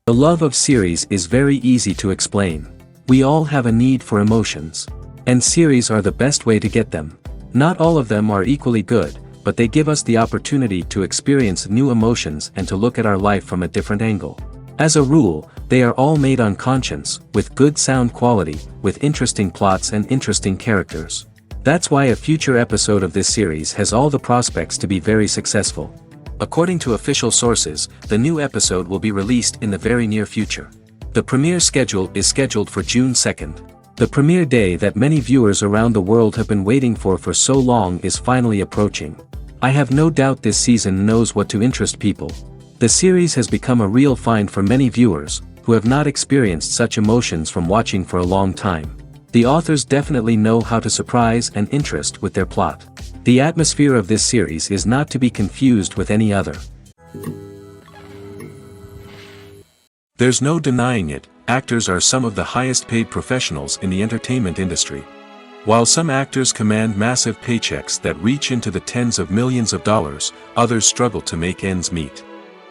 The love of series is very easy to explain. We all have a need for emotions. And series are the best way to get them. Not all of them are equally good, but they give us the opportunity to experience new emotions and to look at our life from a different angle. As a rule, they are all made on conscience, with good sound quality, with interesting plots and interesting characters. That's why a future episode of this series has all the prospects to be very successful. According to official sources, the new episode will be released in the very near future. The premiere schedule is scheduled for June 2nd. The premiere day that many viewers around the world have been waiting for so long is finally approaching. I have no doubt this season knows what to interest people. The series has become a real find for many viewers, who have not experienced such emotions from watching for a long time. The authors definitely know how to surprise and interest with their plot. The atmosphere of this series is not to be confused with any other. There's no denying it, actors are some of the highest paid professionals in the entertainment industry. While some actors command massive paychecks that reach into the tens of millions of dollars, others struggle to make ends meet.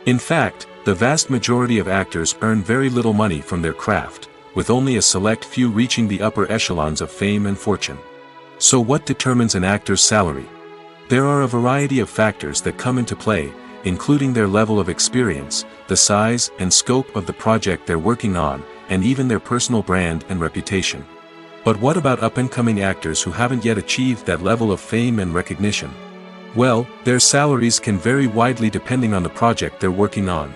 In fact, the vast majority of actors earn very little money from their craft, with only a select few reaching the upper echelons of fame and fortune. So what determines an actor's salary? There are a variety of factors that come into play, including their level of experience, the size and scope of the project they're working on, and even their personal brand and reputation. But what about up-and-coming actors who haven't yet achieved that level of fame and recognition? Well, their salaries can vary widely depending on the project they're working on.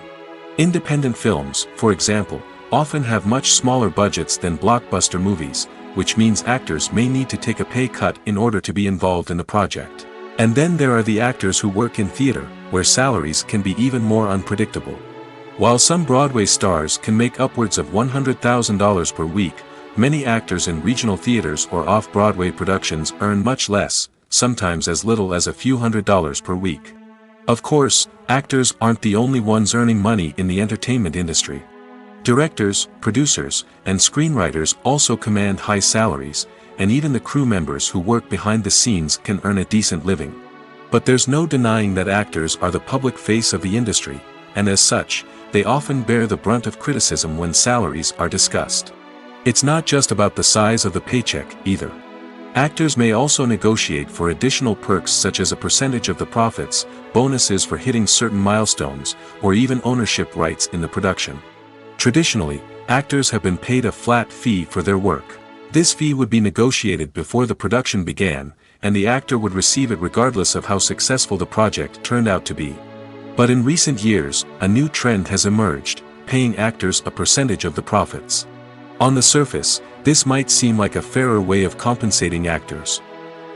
Independent films, for example, often have much smaller budgets than blockbuster movies, which means actors may need to take a pay cut in order to be involved in the project. And then there are the actors who work in theater, where salaries can be even more unpredictable. While some Broadway stars can make upwards of $100,000 per week, many actors in regional theaters or off-Broadway productions earn much less, sometimes as little as a few $100s per week. Of course, actors aren't the only ones earning money in the entertainment industry. Directors, producers, and screenwriters also command high salaries, and even the crew members who work behind the scenes can earn a decent living. But there's no denying that actors are the public face of the industry, and as such, they often bear the brunt of criticism when salaries are discussed. It's not just about the size of the paycheck, either. Actors may also negotiate for additional perks such as a percentage of the profits, bonuses for hitting certain milestones, or even ownership rights in the production. Traditionally, actors have been paid a flat fee for their work. This fee would be negotiated before the production began, and the actor would receive it regardless of how successful the project turned out to be. But in recent years, a new trend has emerged, paying actors a percentage of the profits. On the surface, this might seem like a fairer way of compensating actors.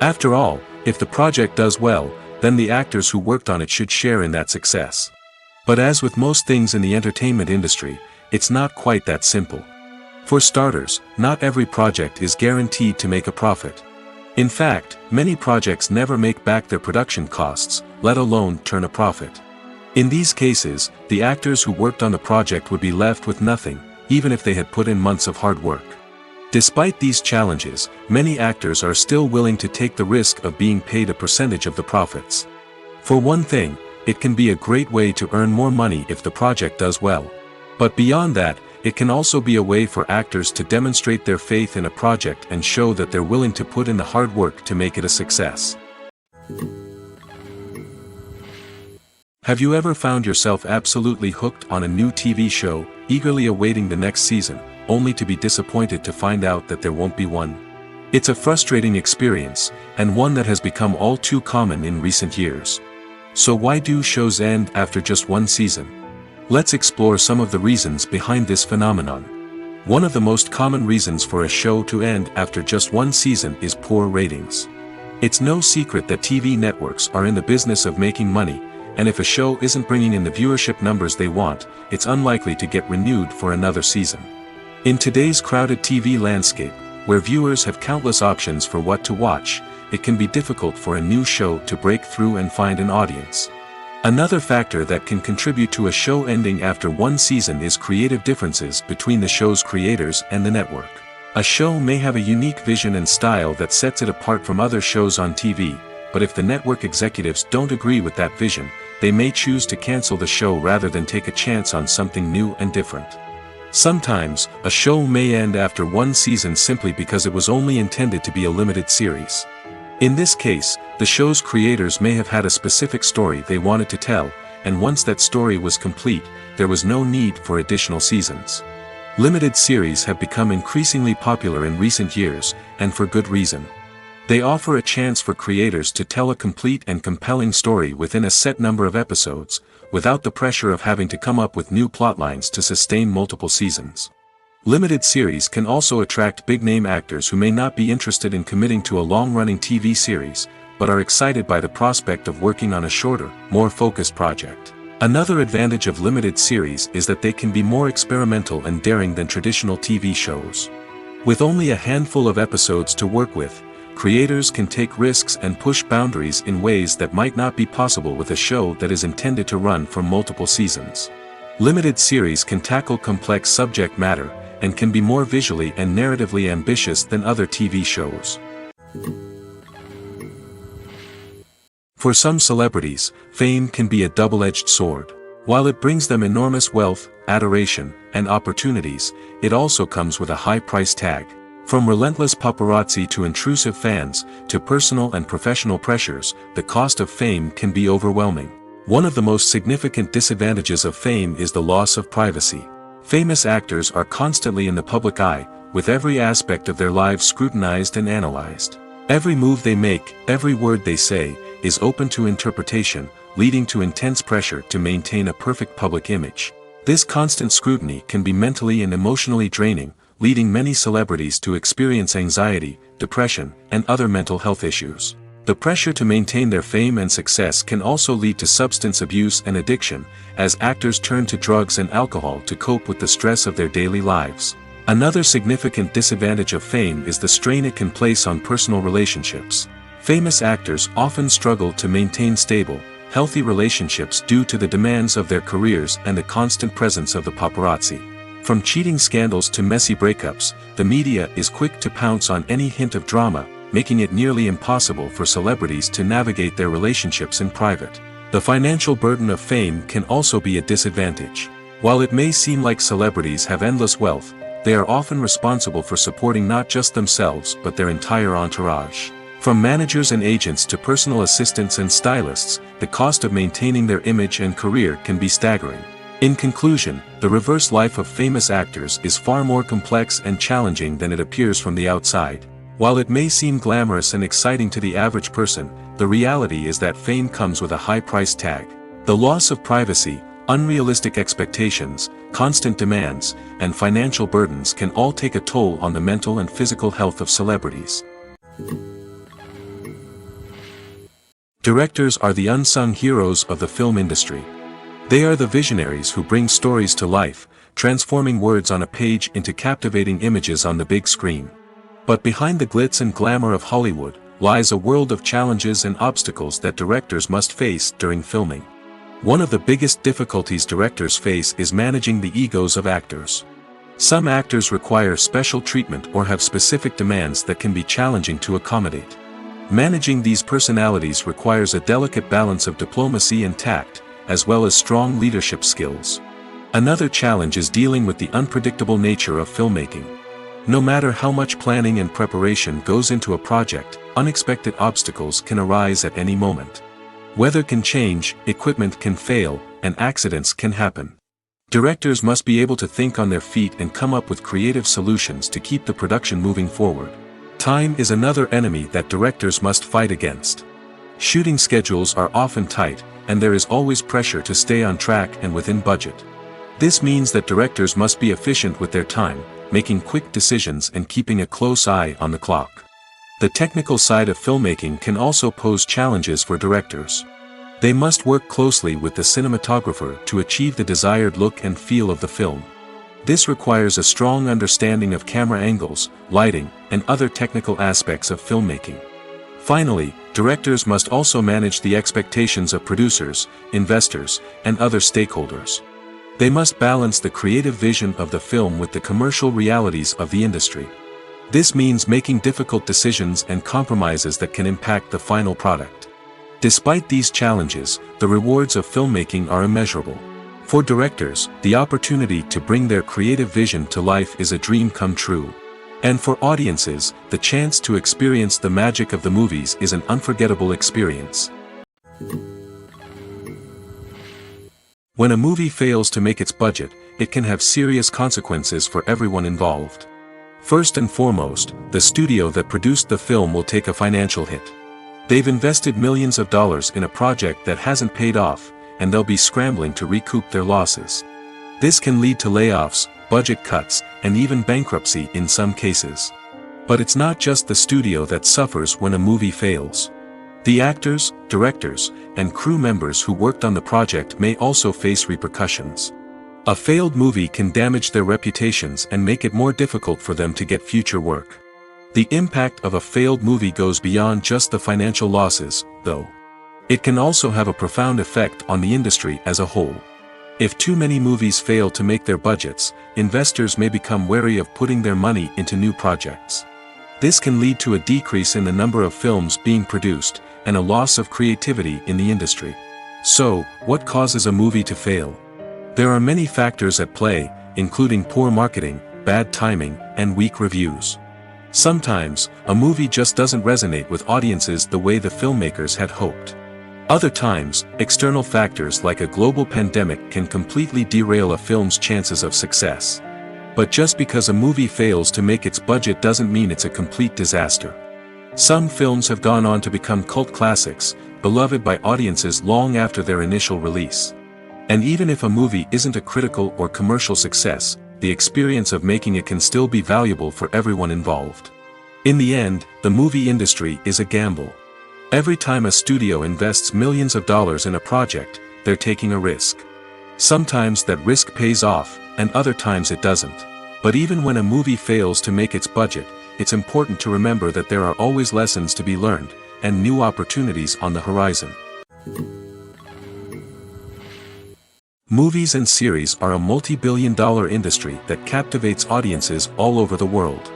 After all, if the project does well, then the actors who worked on it should share in that success. But as with most things in the entertainment industry, it's not quite that simple. For starters, not every project is guaranteed to make a profit. In fact, many projects never make back their production costs, let alone turn a profit. In these cases, the actors who worked on the project would be left with nothing, even if they had put in months of hard work. Despite these challenges, many actors are still willing to take the risk of being paid a percentage of the profits. For one thing, it can be a great way to earn more money if the project does well. But beyond that, it can also be a way for actors to demonstrate their faith in a project and show that they're willing to put in the hard work to make it a success. Have you ever found yourself absolutely hooked on a new TV show, eagerly awaiting the next season, only to be disappointed to find out that there won't be one? It's a frustrating experience, and one that has become all too common in recent years. So why do shows end after just one season? Let's explore some of the reasons behind this phenomenon. One of the most common reasons for a show to end after just one season is poor ratings. It's no secret that TV networks are in the business of making money, and if a show isn't bringing in the viewership numbers they want, it's unlikely to get renewed for another season. In today's crowded TV landscape, where viewers have countless options for what to watch, it can be difficult for a new show to break through and find an audience. Another factor that can contribute to a show ending after one season is creative differences between the show's creators and the network. A show may have a unique vision and style that sets it apart from other shows on TV, but if the network executives don't agree with that vision, they may choose to cancel the show rather than take a chance on something new and different. Sometimes, a show may end after one season simply because it was only intended to be a limited series. In this case, the show's creators may have had a specific story they wanted to tell, and once that story was complete, there was no need for additional seasons. Limited series have become increasingly popular in recent years, and for good reason. They offer a chance for creators to tell a complete and compelling story within a set number of episodes, without the pressure of having to come up with new plotlines to sustain multiple seasons. Limited series can also attract big-name actors who may not be interested in committing to a long-running TV series, but are excited by the prospect of working on a shorter, more focused project. Another advantage of limited series is that they can be more experimental and daring than traditional TV shows. With only a handful of episodes to work with, creators can take risks and push boundaries in ways that might not be possible with a show that is intended to run for multiple seasons. Limited series can tackle complex subject matter, and can be more visually and narratively ambitious than other TV shows. For some celebrities, fame can be a double-edged sword. While it brings them enormous wealth, adoration, and opportunities, it also comes with a high price tag. From relentless paparazzi to intrusive fans, to personal and professional pressures, the cost of fame can be overwhelming. One of the most significant disadvantages of fame is the loss of privacy. Famous actors are constantly in the public eye, with every aspect of their lives scrutinized and analyzed. Every move they make, every word they say, is open to interpretation, leading to intense pressure to maintain a perfect public image. This constant scrutiny can be mentally and emotionally draining, leading many celebrities to experience anxiety, depression, and other mental health issues. The pressure to maintain their fame and success can also lead to substance abuse and addiction, as actors turn to drugs and alcohol to cope with the stress of their daily lives. Another significant disadvantage of fame is the strain it can place on personal relationships. Famous actors often struggle to maintain stable, healthy relationships due to the demands of their careers and the constant presence of the paparazzi. From cheating scandals to messy breakups, the media is quick to pounce on any hint of drama, making it nearly impossible for celebrities to navigate their relationships in private. The financial burden of fame can also be a disadvantage. While it may seem like celebrities have endless wealth, they are often responsible for supporting not just themselves but their entire entourage. From managers and agents to personal assistants and stylists, the cost of maintaining their image and career can be staggering. In conclusion, the reverse life of famous actors is far more complex and challenging than it appears from the outside. While it may seem glamorous and exciting to the average person, the reality is that fame comes with a high price tag. The loss of privacy, unrealistic expectations, constant demands, and financial burdens can all take a toll on the mental and physical health of celebrities. Directors are the unsung heroes of the film industry. They are the visionaries who bring stories to life, transforming words on a page into captivating images on the big screen. But behind the glitz and glamour of Hollywood, lies a world of challenges and obstacles that directors must face during filming. One of the biggest difficulties directors face is managing the egos of actors. Some actors require special treatment or have specific demands that can be challenging to accommodate. Managing these personalities requires a delicate balance of diplomacy and tact, as well as strong leadership skills. Another challenge is dealing with the unpredictable nature of filmmaking. No matter how much planning and preparation goes into a project, unexpected obstacles can arise at any moment. Weather can change, equipment can fail, and accidents can happen. Directors must be able to think on their feet and come up with creative solutions to keep the production moving forward. Time is another enemy that directors must fight against. Shooting schedules are often tight, and there is always pressure to stay on track and within budget. This means that directors must be efficient with their time, making quick decisions and keeping a close eye on the clock. The technical side of filmmaking can also pose challenges for directors. They must work closely with the cinematographer to achieve the desired look and feel of the film. This requires a strong understanding of camera angles, lighting, and other technical aspects of filmmaking. Finally, directors must also manage the expectations of producers, investors, and other stakeholders. They must balance the creative vision of the film with the commercial realities of the industry. This means making difficult decisions and compromises that can impact the final product. Despite these challenges, the rewards of filmmaking are immeasurable. For directors, the opportunity to bring their creative vision to life is a dream come true. And for audiences, the chance to experience the magic of the movies is an unforgettable experience. When a movie fails to make its budget, it can have serious consequences for everyone involved. First and foremost, the studio that produced the film will take a financial hit. They've invested millions of dollars in a project that hasn't paid off, and they'll be scrambling to recoup their losses. This can lead to layoffs, budget cuts, and even bankruptcy in some cases. But it's not just the studio that suffers when a movie fails. The actors, directors, and crew members who worked on the project may also face repercussions. A failed movie can damage their reputations and make it more difficult for them to get future work. The impact of a failed movie goes beyond just the financial losses, though. It can also have a profound effect on the industry as a whole. If too many movies fail to make their budgets, investors may become wary of putting their money into new projects. This can lead to a decrease in the number of films being produced, and a loss of creativity in the industry. So, what causes a movie to fail? There are many factors at play, including poor marketing, bad timing, and weak reviews. Sometimes, a movie just doesn't resonate with audiences the way the filmmakers had hoped. Other times, external factors like a global pandemic can completely derail a film's chances of success. But just because a movie fails to make its budget doesn't mean it's a complete disaster. Some films have gone on to become cult classics, beloved by audiences long after their initial release. And even if a movie isn't a critical or commercial success, the experience of making it can still be valuable for everyone involved. In the end, the movie industry is a gamble. Every time a studio invests millions of dollars in a project, they're taking a risk. Sometimes that risk pays off, and other times it doesn't. But even when a movie fails to make its budget, it's important to remember that there are always lessons to be learned, and new opportunities on the horizon. Movies and series are a multi-billion-dollar industry that captivates audiences all over the world.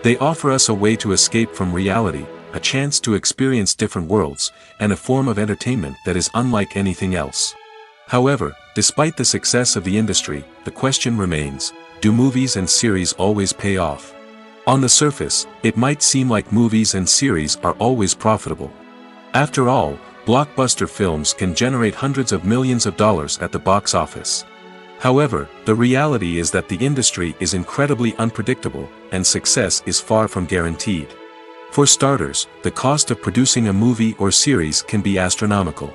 They offer us a way to escape from reality, a chance to experience different worlds, and a form of entertainment that is unlike anything else. However, despite the success of the industry, the question remains, do movies and series always pay off? On the surface, it might seem like movies and series are always profitable. After all, blockbuster films can generate hundreds of millions of dollars at the box office. However, the reality is that the industry is incredibly unpredictable, and success is far from guaranteed. For starters, the cost of producing a movie or series can be astronomical.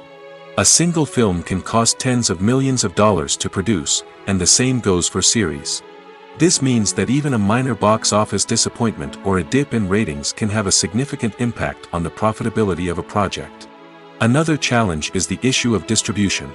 A single film can cost tens of millions of dollars to produce, and the same goes for series. This means that even a minor box office disappointment or a dip in ratings can have a significant impact on the profitability of a project. Another challenge is the issue of distribution.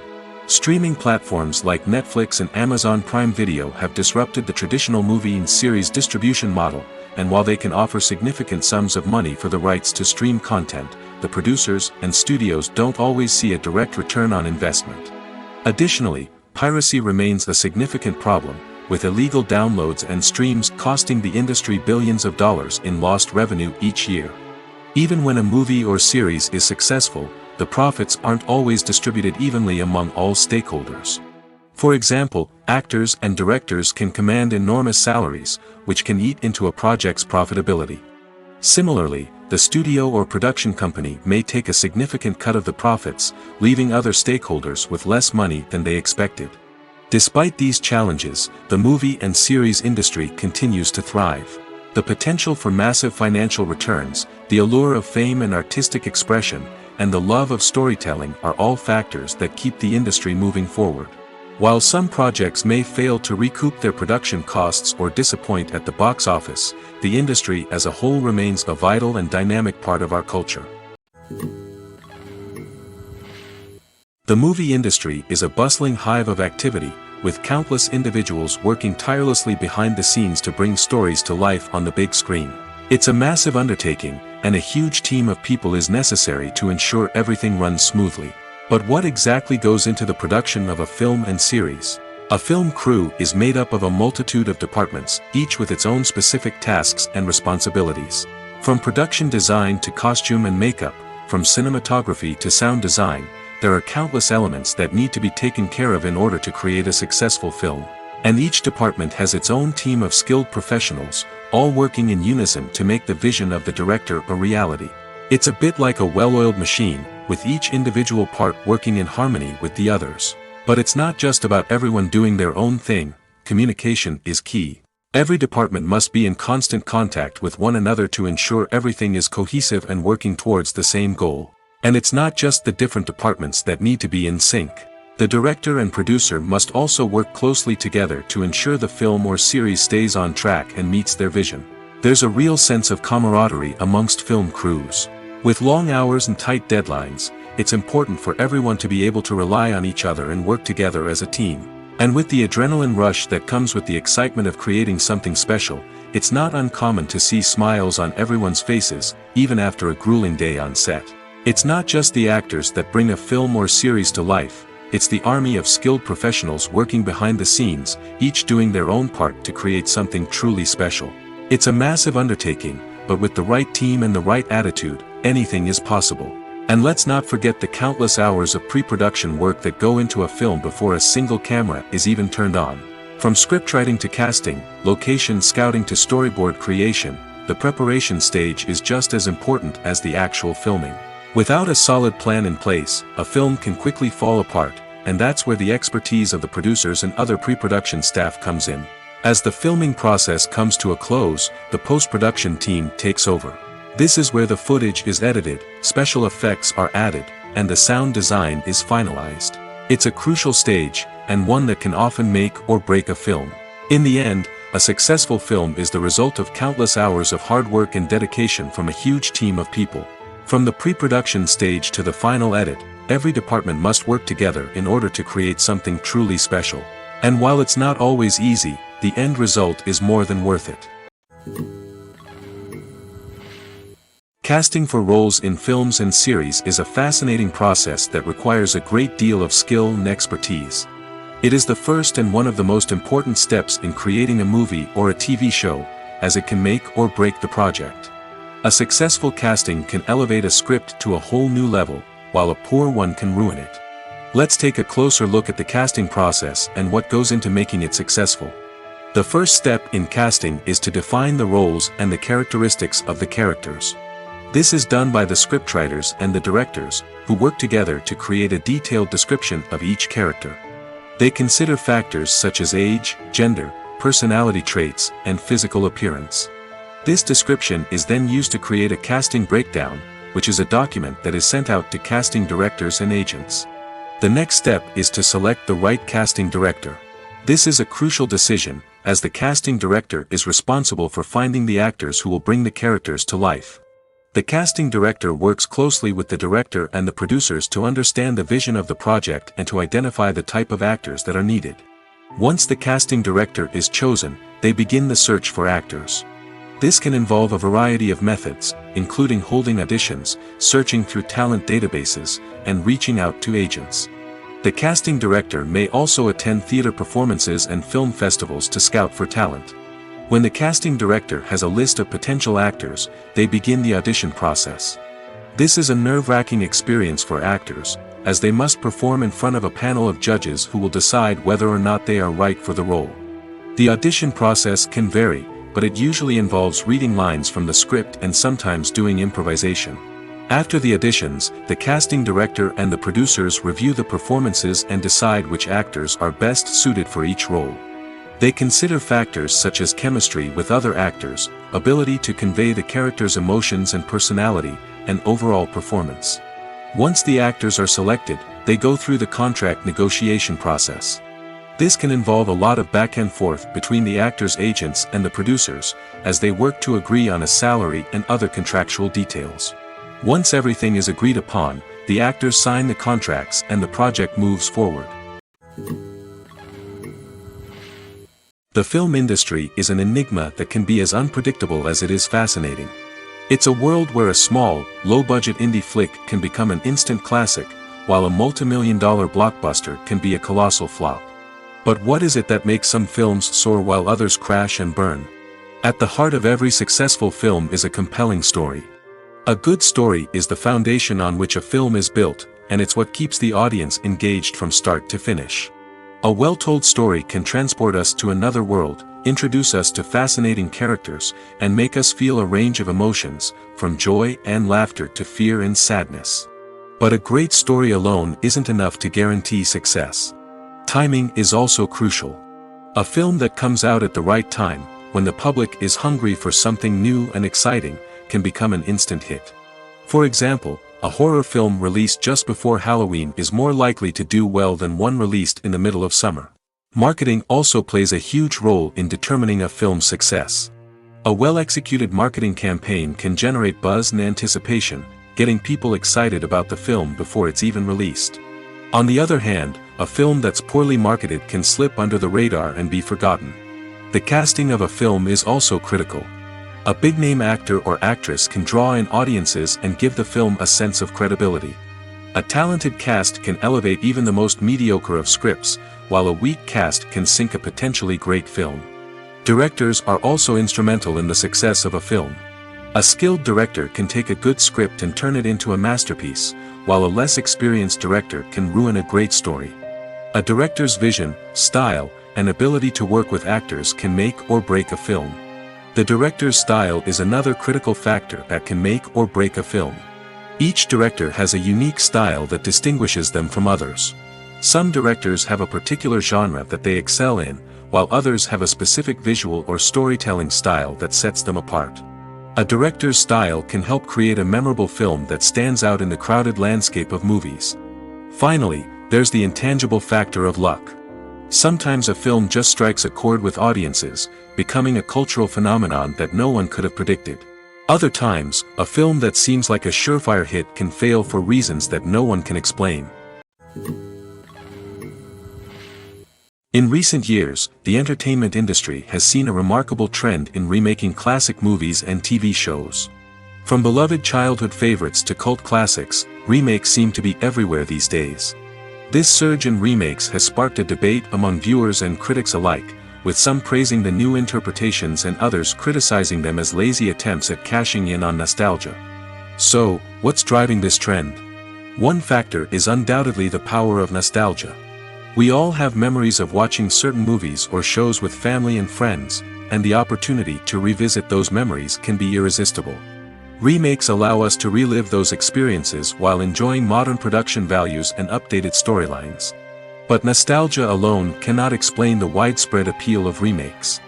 Streaming platforms like Netflix and Amazon Prime Video have disrupted the traditional movie and series distribution model, and while they can offer significant sums of money for the rights to stream content, the producers and studios don't always see a direct return on investment. Additionally, piracy remains a significant problem, with illegal downloads and streams costing the industry billions of dollars in lost revenue each year. Even when a movie or series is successful, the profits aren't always distributed evenly among all stakeholders. For example, actors and directors can command enormous salaries, which can eat into a project's profitability. Similarly, the studio or production company may take a significant cut of the profits, leaving other stakeholders with less money than they expected. Despite these challenges, the movie and series industry continues to thrive. The potential for massive financial returns, the allure of fame and artistic expression, and the love of storytelling are all factors that keep the industry moving forward. While some projects may fail to recoup their production costs or disappoint at the box office, the industry as a whole remains a vital and dynamic part of our culture. The movie industry is a bustling hive of activity, with countless individuals working tirelessly behind the scenes to bring stories to life on the big screen. It's a massive undertaking, and a huge team of people is necessary to ensure everything runs smoothly. But what exactly goes into the production of a film and series? A film crew is made up of a multitude of departments, each with its own specific tasks and responsibilities. From production design to costume and makeup, from cinematography to sound design, there are countless elements that need to be taken care of in order to create a successful film. And each department has its own team of skilled professionals, all working in unison to make the vision of the director a reality. It's a bit like a well-oiled machine, with each individual part working in harmony with the others. But it's not just about everyone doing their own thing. Communication is key. Every department must be in constant contact with one another to ensure everything is cohesive and working towards the same goal. And it's not just the different departments that need to be in sync. The director and producer must also work closely together to ensure the film or series stays on track and meets their vision. There's a real sense of camaraderie amongst film crews. With long hours and tight deadlines, it's important for everyone to be able to rely on each other and work together as a team. And with the adrenaline rush that comes with the excitement of creating something special, it's not uncommon to see smiles on everyone's faces, even after a grueling day on set. It's not just the actors that bring a film or series to life, it's the army of skilled professionals working behind the scenes, each doing their own part to create something truly special. It's a massive undertaking, but with the right team and the right attitude, anything is possible. And let's not forget the countless hours of pre-production work that go into a film before a single camera is even turned on. From scriptwriting to casting, location scouting to storyboard creation, the preparation stage is just as important as the actual filming. Without a solid plan in place, a film can quickly fall apart, and that's where the expertise of the producers and other pre-production staff comes in. As the filming process comes to a close, the post-production team takes over. This is where the footage is edited, special effects are added, and the sound design is finalized. It's a crucial stage, and one that can often make or break a film. In the end, a successful film is the result of countless hours of hard work and dedication from a huge team of people. From the pre-production stage to the final edit, every department must work together in order to create something truly special. And while it's not always easy, the end result is more than worth it. Casting for roles in films and series is a fascinating process that requires a great deal of skill and expertise. It is the first and one of the most important steps in creating a movie or a TV show, as it can make or break the project. A successful casting can elevate a script to a whole new level, while a poor one can ruin it. Let's take a closer look at the casting process and what goes into making it successful. The first step in casting is to define the roles and the characteristics of the characters. This is done by the scriptwriters and the directors, who work together to create a detailed description of each character. They consider factors such as age, gender, personality traits, and physical appearance. This description is then used to create a casting breakdown, which is a document that is sent out to casting directors and agents. The next step is to select the right casting director. This is a crucial decision, as the casting director is responsible for finding the actors who will bring the characters to life. The casting director works closely with the director and the producers to understand the vision of the project and to identify the type of actors that are needed. Once the casting director is chosen, they begin the search for actors. This can involve a variety of methods, including holding auditions, searching through talent databases, and reaching out to agents. The casting director may also attend theater performances and film festivals to scout for talent. When the casting director has a list of potential actors, they begin the audition process. This is a nerve-wracking experience for actors, as they must perform in front of a panel of judges who will decide whether or not they are right for the role. The audition process can vary, but it usually involves reading lines from the script and sometimes doing improvisation. After the auditions, the casting director and the producers review the performances and decide which actors are best suited for each role. They consider factors such as chemistry with other actors, ability to convey the character's emotions and personality, and overall performance. Once the actors are selected, they go through the contract negotiation process. This can involve a lot of back and forth between the actors' agents and the producers, as they work to agree on a salary and other contractual details. Once everything is agreed upon, the actors sign the contracts and the project moves forward. The film industry is an enigma that can be as unpredictable as it is fascinating. It's a world where a small, low-budget indie flick can become an instant classic, while a multi-million-dollar blockbuster can be a colossal flop. But what is it that makes some films soar while others crash and burn? At the heart of every successful film is a compelling story. A good story is the foundation on which a film is built, and it's what keeps the audience engaged from start to finish. A well-told story can transport us to another world, introduce us to fascinating characters, and make us feel a range of emotions, from joy and laughter to fear and sadness. But a great story alone isn't enough to guarantee success. Timing is also crucial. A film that comes out at the right time, when the public is hungry for something new and exciting, can become an instant hit. For example, a horror film released just before Halloween is more likely to do well than one released in the middle of summer. Marketing also plays a huge role in determining a film's success. A well-executed marketing campaign can generate buzz and anticipation, getting people excited about the film before it's even released. On the other hand, a film that's poorly marketed can slip under the radar and be forgotten. The casting of a film is also critical. A big-name actor or actress can draw in audiences and give the film a sense of credibility. A talented cast can elevate even the most mediocre of scripts, while a weak cast can sink a potentially great film. Directors are also instrumental in the success of a film. A skilled director can take a good script and turn it into a masterpiece, while a less experienced director can ruin a great story. A director's vision, style, and ability to work with actors can make or break a film. The director's style is another critical factor that can make or break a film. Each director has a unique style that distinguishes them from others. Some directors have a particular genre that they excel in, while others have a specific visual or storytelling style that sets them apart. A director's style can help create a memorable film that stands out in the crowded landscape of movies. Finally, there's the intangible factor of luck. Sometimes a film just strikes a chord with audiences, becoming a cultural phenomenon that no one could have predicted. Other times, a film that seems like a surefire hit can fail for reasons that no one can explain. In recent years, the entertainment industry has seen a remarkable trend in remaking classic movies and TV shows. From beloved childhood favorites to cult classics, remakes seem to be everywhere these days. This surge in remakes has sparked a debate among viewers and critics alike, with some praising the new interpretations and others criticizing them as lazy attempts at cashing in on nostalgia. So, what's driving this trend? One factor is undoubtedly the power of nostalgia. We all have memories of watching certain movies or shows with family and friends, and the opportunity to revisit those memories can be irresistible. Remakes allow us to relive those experiences while enjoying modern production values and updated storylines. But nostalgia alone cannot explain the widespread appeal of remakes.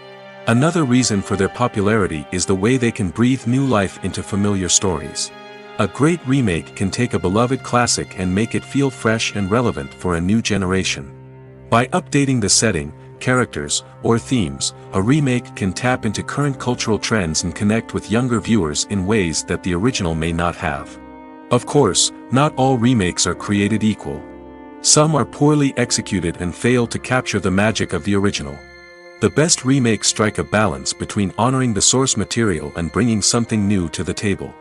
Another reason for their popularity is the way they can breathe new life into familiar stories. A great remake can take a beloved classic and make it feel fresh and relevant for a new generation. By updating the setting, characters, or themes, a remake can tap into current cultural trends and connect with younger viewers in ways that the original may not have. Of course, not all remakes are created equal. Some are poorly executed and fail to capture the magic of the original. The best remakes strike a balance between honoring the source material and bringing something new to the table.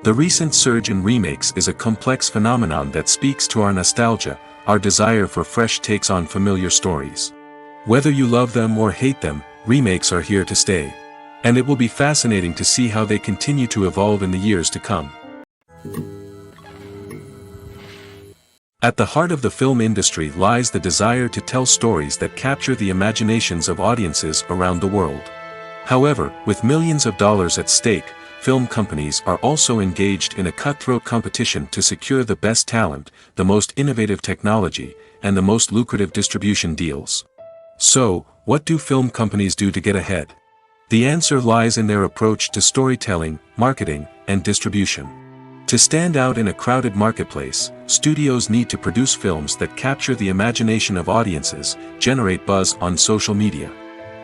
The recent surge in remakes is a complex phenomenon that speaks to our nostalgia, our desire for fresh takes on familiar stories. Whether you love them or hate them, remakes are here to stay. And it will be fascinating to see how they continue to evolve in the years to come. At the heart of the film industry lies the desire to tell stories that capture the imaginations of audiences around the world. However, with millions of dollars at stake, film companies are also engaged in a cutthroat competition to secure the best talent, the most innovative technology, and the most lucrative distribution deals. So, what do film companies do to get ahead? The answer lies in their approach to storytelling, marketing, and distribution. To stand out in a crowded marketplace, studios need to produce films that capture the imagination of audiences, generate buzz on social media.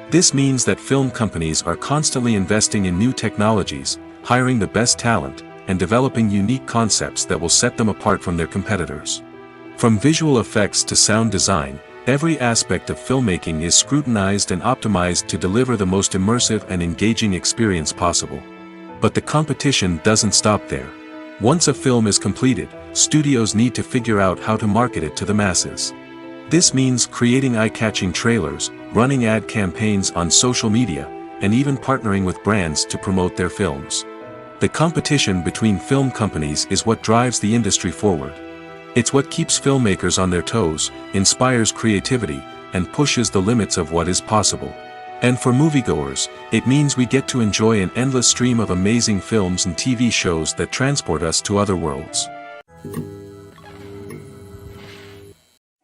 This means that film companies are constantly investing in new technologies, hiring the best talent, and developing unique concepts that will set them apart from their competitors. From visual effects to sound design, every aspect of filmmaking is scrutinized and optimized to deliver the most immersive and engaging experience possible. But the competition doesn't stop there. Once a film is completed, studios need to figure out how to market it to the masses. This means creating eye-catching trailers, running ad campaigns on social media, and even partnering with brands to promote their films. The competition between film companies is what drives the industry forward. It's what keeps filmmakers on their toes, inspires creativity, and pushes the limits of what is possible. And for moviegoers, it means we get to enjoy an endless stream of amazing films and TV shows that transport us to other worlds.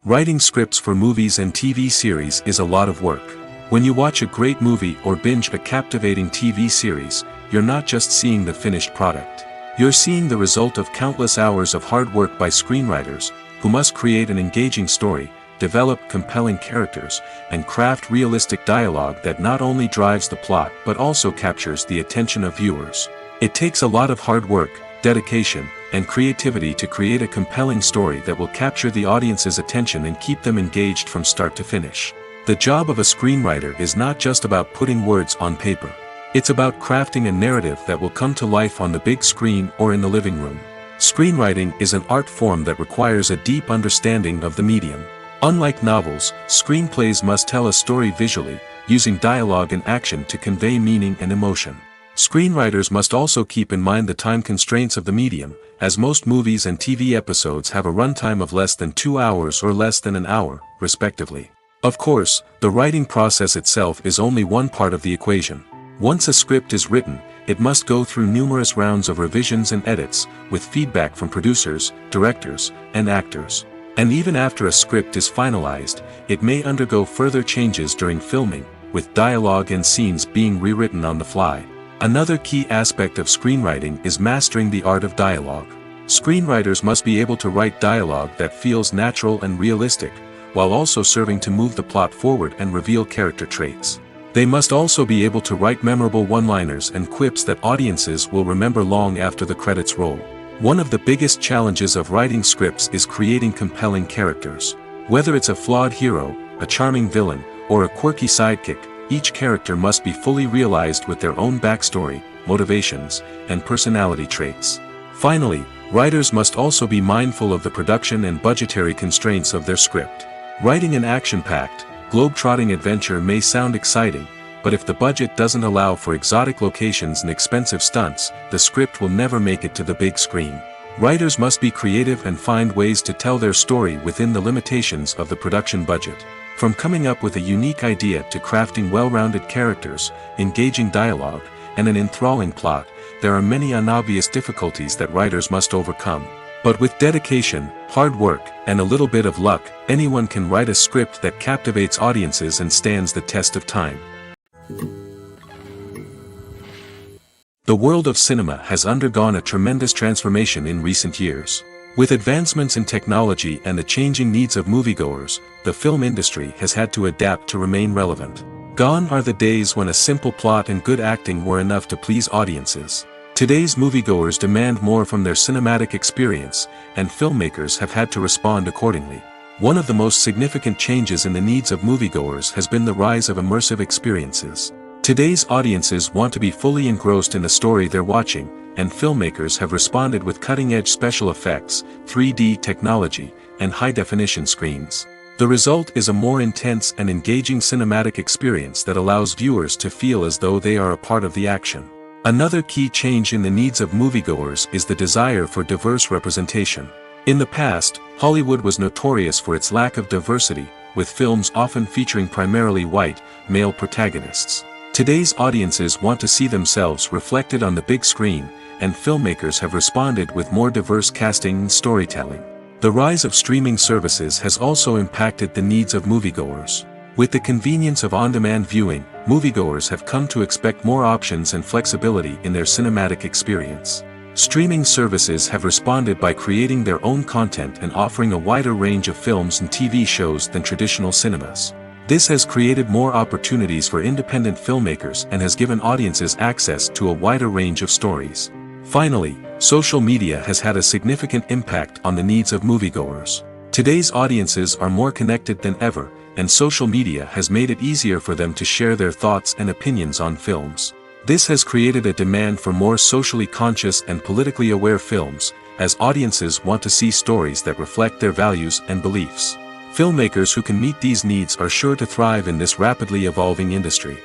Writing scripts for movies and TV series is a lot of work. When you watch a great movie or binge a captivating TV series, you're not just seeing the finished product. You're seeing the result of countless hours of hard work by screenwriters, who must create an engaging story, develop compelling characters, and craft realistic dialogue that not only drives the plot but also captures the attention of viewers. It takes a lot of hard work, dedication, and creativity to create a compelling story that will capture the audience's attention and keep them engaged from start to finish. The job of a screenwriter is not just about putting words on paper. It's about crafting a narrative that will come to life on the big screen or in the living room. Screenwriting is an art form that requires a deep understanding of the medium. Unlike novels, screenplays must tell a story visually, using dialogue and action to convey meaning and emotion. Screenwriters must also keep in mind the time constraints of the medium, as most movies and TV episodes have a runtime of less than 2 hours or less than an hour, respectively. Of course, the writing process itself is only one part of the equation. Once a script is written, it must go through numerous rounds of revisions and edits, with feedback from producers, directors, and actors. And even after a script is finalized, it may undergo further changes during filming, with dialogue and scenes being rewritten on the fly. Another key aspect of screenwriting is mastering the art of dialogue. Screenwriters must be able to write dialogue that feels natural and realistic, while also serving to move the plot forward and reveal character traits. They must also be able to write memorable one-liners and quips that audiences will remember long after the credits roll. One of the biggest challenges of writing scripts is creating compelling characters. Whether it's a flawed hero, a charming villain, or a quirky sidekick, each character must be fully realized with their own backstory, motivations, and personality traits. Finally, writers must also be mindful of the production and budgetary constraints of their script. Writing an action-packed, globe-trotting adventure may sound exciting, but if the budget doesn't allow for exotic locations and expensive stunts, the script will never make it to the big screen. Writers must be creative and find ways to tell their story within the limitations of the production budget. From coming up with a unique idea to crafting well-rounded characters, engaging dialogue, and an enthralling plot, there are many unobvious difficulties that writers must overcome. But with dedication, hard work, and a little bit of luck, anyone can write a script that captivates audiences and stands the test of time. The world of cinema has undergone a tremendous transformation in recent years. With advancements in technology and the changing needs of moviegoers, the film industry has had to adapt to remain relevant. Gone are the days when a simple plot and good acting were enough to please audiences. Today's moviegoers demand more from their cinematic experience, and filmmakers have had to respond accordingly. One of the most significant changes in the needs of moviegoers has been the rise of immersive experiences. Today's audiences want to be fully engrossed in the story they're watching, and filmmakers have responded with cutting-edge special effects, 3D technology, and high-definition screens. The result is a more intense and engaging cinematic experience that allows viewers to feel as though they are a part of the action. Another key change in the needs of moviegoers is the desire for diverse representation. In the past, Hollywood was notorious for its lack of diversity, with films often featuring primarily white, male protagonists. Today's audiences want to see themselves reflected on the big screen, and filmmakers have responded with more diverse casting and storytelling. The rise of streaming services has also impacted the needs of moviegoers. With the convenience of on-demand viewing, moviegoers have come to expect more options and flexibility in their cinematic experience. Streaming services have responded by creating their own content and offering a wider range of films and TV shows than traditional cinemas. This has created more opportunities for independent filmmakers and has given audiences access to a wider range of stories. Finally, social media has had a significant impact on the needs of moviegoers. Today's audiences are more connected than ever, and social media has made it easier for them to share their thoughts and opinions on films. This has created a demand for more socially conscious and politically aware films, as audiences want to see stories that reflect their values and beliefs. Filmmakers who can meet these needs are sure to thrive in this rapidly evolving industry.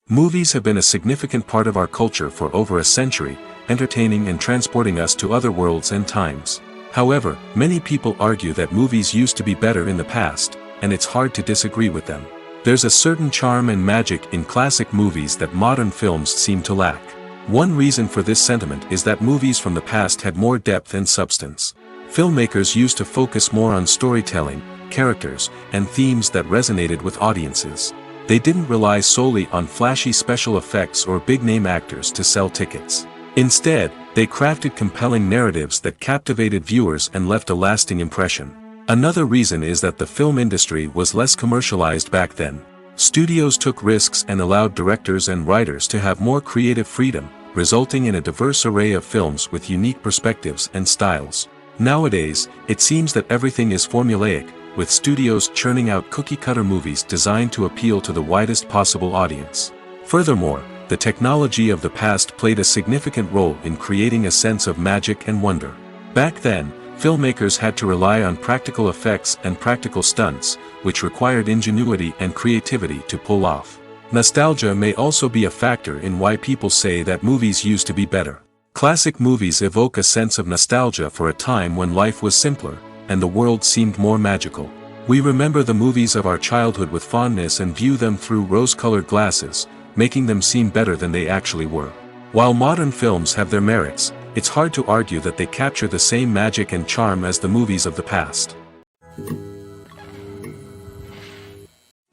Movies have been a significant part of our culture for over a century, entertaining and transporting us to other worlds and times. However, many people argue that movies used to be better in the past, and it's hard to disagree with them. There's a certain charm and magic in classic movies that modern films seem to lack. One reason for this sentiment is that movies from the past had more depth and substance. Filmmakers used to focus more on storytelling, characters, and themes that resonated with audiences. They didn't rely solely on flashy special effects or big-name actors to sell tickets. Instead, they crafted compelling narratives that captivated viewers and left a lasting impression. Another reason is that the film industry was less commercialized back then. Studios took risks and allowed directors and writers to have more creative freedom, resulting in a diverse array of films with unique perspectives and styles. Nowadays, it seems that everything is formulaic, with studios churning out cookie-cutter movies designed to appeal to the widest possible audience. Furthermore, the technology of the past played a significant role in creating a sense of magic and wonder. Back then, filmmakers had to rely on practical effects and practical stunts, which required ingenuity and creativity to pull off. Nostalgia may also be a factor in why people say that movies used to be better. Classic movies evoke a sense of nostalgia for a time when life was simpler, and the world seemed more magical. We remember the movies of our childhood with fondness and view them through rose-colored glasses, making them seem better than they actually were. While modern films have their merits, it's hard to argue that they capture the same magic and charm as the movies of the past.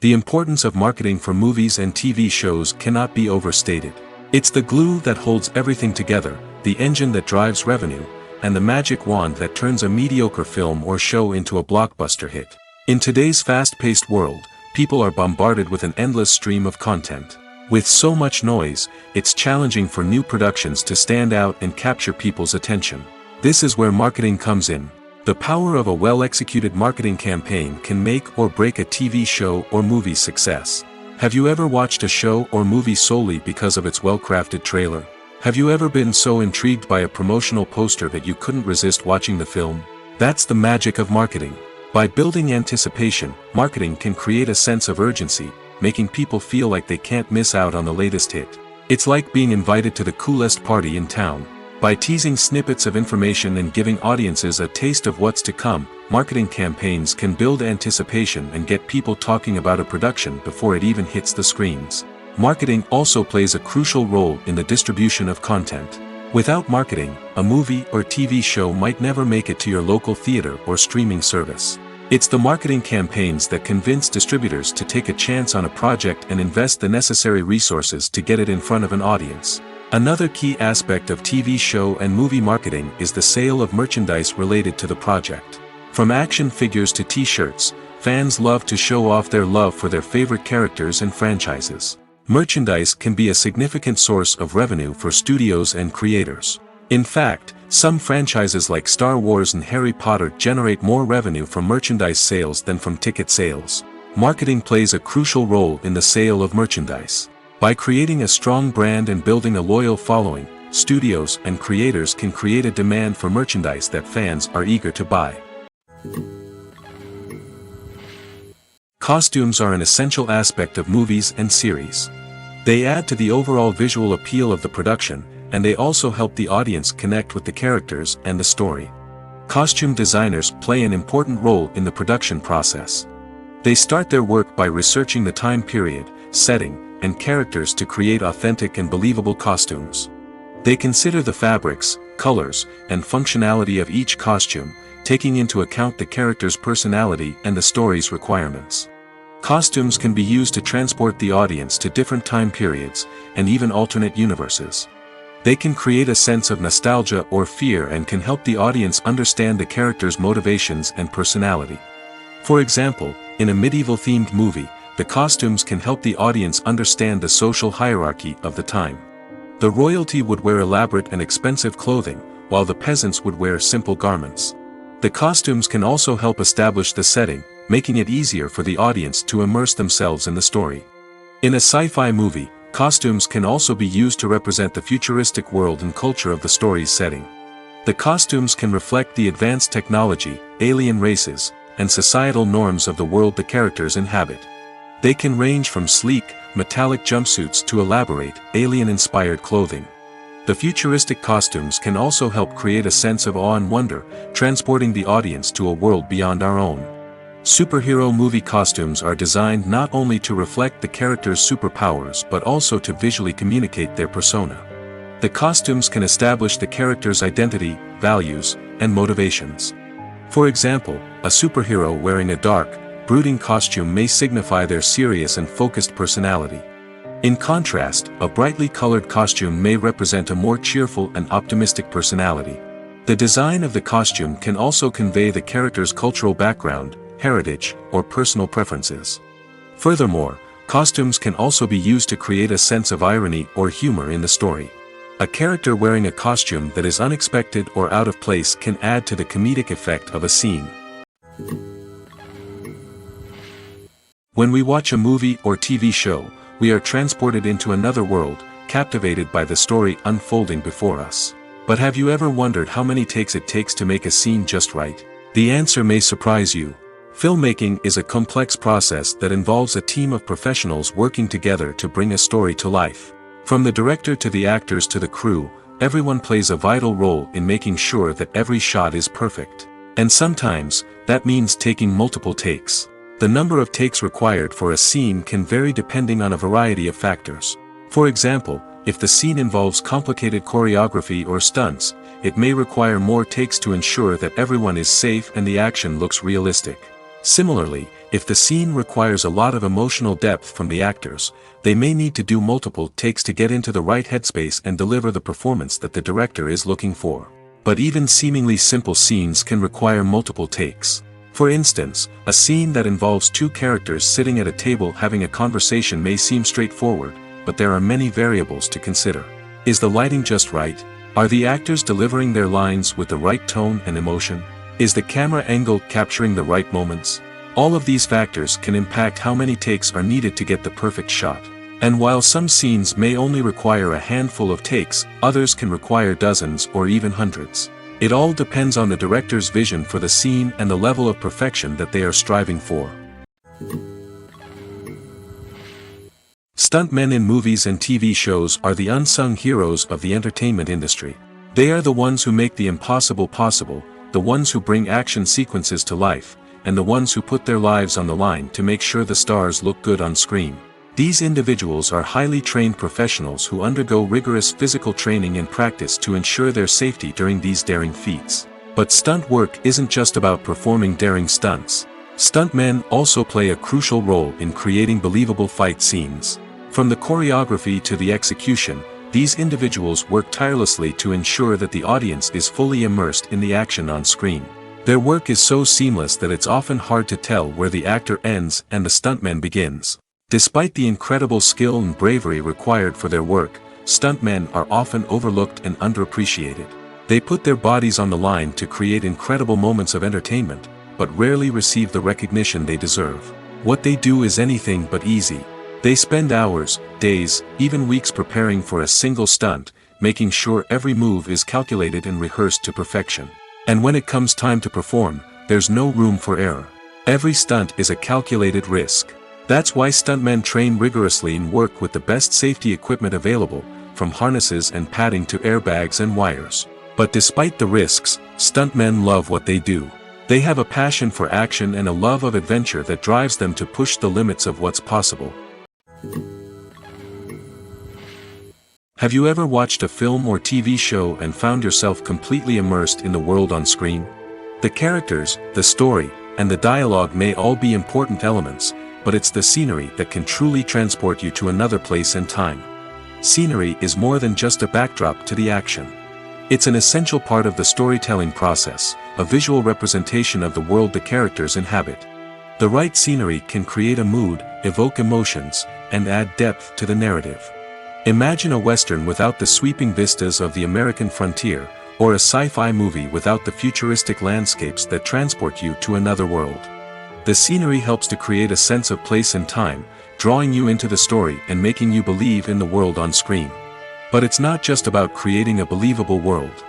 The importance of marketing for movies and TV shows cannot be overstated. It's the glue that holds everything together, the engine that drives revenue, and the magic wand that turns a mediocre film or show into a blockbuster hit. In today's fast-paced world, people are bombarded with an endless stream of content. With so much noise, it's challenging for new productions to stand out and capture people's attention. This is where marketing comes in. The power of a well-executed marketing campaign can make or break a TV show or movie's success. Have you ever watched a show or movie solely because of its well-crafted trailer? Have you ever been so intrigued by a promotional poster that you couldn't resist watching the film? That's the magic of marketing. By building anticipation, marketing can create a sense of urgency, making people feel like they can't miss out on the latest hit. It's like being invited to the coolest party in town. By teasing snippets of information and giving audiences a taste of what's to come, marketing campaigns can build anticipation and get people talking about a production before it even hits the screens. Marketing also plays a crucial role in the distribution of content. Without marketing, a movie or TV show might never make it to your local theater or streaming service. It's the marketing campaigns that convince distributors to take a chance on a project and invest the necessary resources to get it in front of an audience. Another key aspect of TV show and movie marketing is the sale of merchandise related to the project. From action figures to t-shirts, fans love to show off their love for their favorite characters and franchises. Merchandise can be a significant source of revenue for studios and creators. In fact, some franchises like Star Wars and Harry Potter generate more revenue from merchandise sales than from ticket sales. Marketing plays a crucial role in the sale of merchandise. By creating a strong brand and building a loyal following, studios and creators can create a demand for merchandise that fans are eager to buy. Costumes are an essential aspect of movies and series. They add to the overall visual appeal of the production, and they also help the audience connect with the characters and the story. Costume designers play an important role in the production process. They start their work by researching the time period, setting, and characters to create authentic and believable costumes. They consider the fabrics, colors, and functionality of each costume, taking into account the character's personality and the story's requirements. Costumes can be used to transport the audience to different time periods, and even alternate universes. They can create a sense of nostalgia or fear and can help the audience understand the character's motivations and personality. For example, in a medieval-themed movie, the costumes can help the audience understand the social hierarchy of the time. The royalty would wear elaborate and expensive clothing, while the peasants would wear simple garments. The costumes can also help establish the setting, making it easier for the audience to immerse themselves in the story. In a sci-fi movie, costumes can also be used to represent the futuristic world and culture of the story's setting. The costumes can reflect the advanced technology, alien races, and societal norms of the world the characters inhabit. They can range from sleek, metallic jumpsuits to elaborate, alien-inspired clothing. The futuristic costumes can also help create a sense of awe and wonder, transporting the audience to a world beyond our own. Superhero movie costumes are designed not only to reflect the character's superpowers but also to visually communicate their persona. The costumes can establish the character's identity, values, and motivations. For example, a superhero wearing a dark, brooding costume may signify their serious and focused personality. In contrast, a brightly colored costume may represent a more cheerful and optimistic personality. The design of the costume can also convey the character's cultural background, heritage, or personal preferences. Furthermore, costumes can also be used to create a sense of irony or humor in the story. A character wearing a costume that is unexpected or out of place can add to the comedic effect of a scene. When we watch a movie or TV show, we are transported into another world, captivated by the story unfolding before us. But have you ever wondered how many takes it takes to make a scene just right? The answer may surprise you. Filmmaking is a complex process that involves a team of professionals working together to bring a story to life. From the director to the actors to the crew, everyone plays a vital role in making sure that every shot is perfect. And sometimes, that means taking multiple takes. The number of takes required for a scene can vary depending on a variety of factors. For example, if the scene involves complicated choreography or stunts, it may require more takes to ensure that everyone is safe and the action looks realistic. Similarly, if the scene requires a lot of emotional depth from the actors, they may need to do multiple takes to get into the right headspace and deliver the performance that the director is looking for. But even seemingly simple scenes can require multiple takes. For instance, a scene that involves two characters sitting at a table having a conversation may seem straightforward, but there are many variables to consider. Is the lighting just right? Are the actors delivering their lines with the right tone and emotion? Is the camera angle capturing the right moments? All of these factors can impact how many takes are needed to get the perfect shot. And while some scenes may only require a handful of takes, others can require dozens or even hundreds. It all depends on the director's vision for the scene and the level of perfection that they are striving for. Stuntmen in movies and TV shows are the unsung heroes of the entertainment industry. They are the ones who make the impossible possible, the ones who bring action sequences to life, and the ones who put their lives on the line to make sure the stars look good on screen. These individuals are highly trained professionals who undergo rigorous physical training and practice to ensure their safety during these daring feats. But stunt work isn't just about performing daring stunts. Stuntmen also play a crucial role in creating believable fight scenes. From the choreography to the execution, these individuals work tirelessly to ensure that the audience is fully immersed in the action on screen. Their work is so seamless that it's often hard to tell where the actor ends and the stuntman begins. Despite the incredible skill and bravery required for their work, stuntmen are often overlooked and underappreciated. They put their bodies on the line to create incredible moments of entertainment, but rarely receive the recognition they deserve. What they do is anything but easy. They spend hours, days, even weeks preparing for a single stunt, making sure every move is calculated and rehearsed to perfection. And when it comes time to perform, there's no room for error. Every stunt is a calculated risk. That's why stuntmen train rigorously and work with the best safety equipment available, from harnesses and padding to airbags and wires. But despite the risks, stuntmen love what they do. They have a passion for action and a love of adventure that drives them to push the limits of what's possible. Have you ever watched a film or TV show and found yourself completely immersed in the world on screen? The characters, the story, and the dialogue may all be important elements, but it's the scenery that can truly transport you to another place and time. Scenery is more than just a backdrop to the action. It's an essential part of the storytelling process, a visual representation of the world the characters inhabit. The right scenery can create a mood, evoke emotions, and add depth to the narrative. Imagine a Western without the sweeping vistas of the American frontier, or a sci-fi movie without the futuristic landscapes that transport you to another world. The scenery helps to create a sense of place and time, drawing you into the story and making you believe in the world on screen. But it's not just about creating a believable world.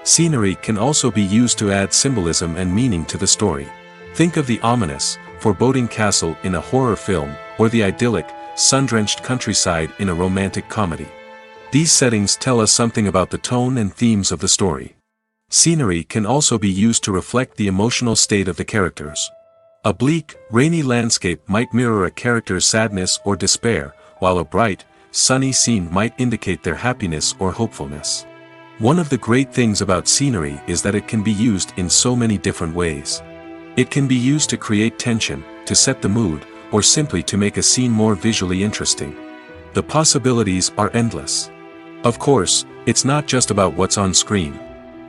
Scenery can also be used to add symbolism and meaning to the story. Think of the ominous, foreboding castle in a horror film, or the idyllic, sun-drenched countryside in a romantic comedy. These settings tell us something about the tone and themes of the story. Scenery can also be used to reflect the emotional state of the characters. A bleak, rainy landscape might mirror a character's sadness or despair, while a bright, sunny scene might indicate their happiness or hopefulness. One of the great things about scenery is that it can be used in so many different ways. It can be used to create tension, to set the mood, or simply to make a scene more visually interesting. The possibilities are endless. Of course, it's not just about what's on screen.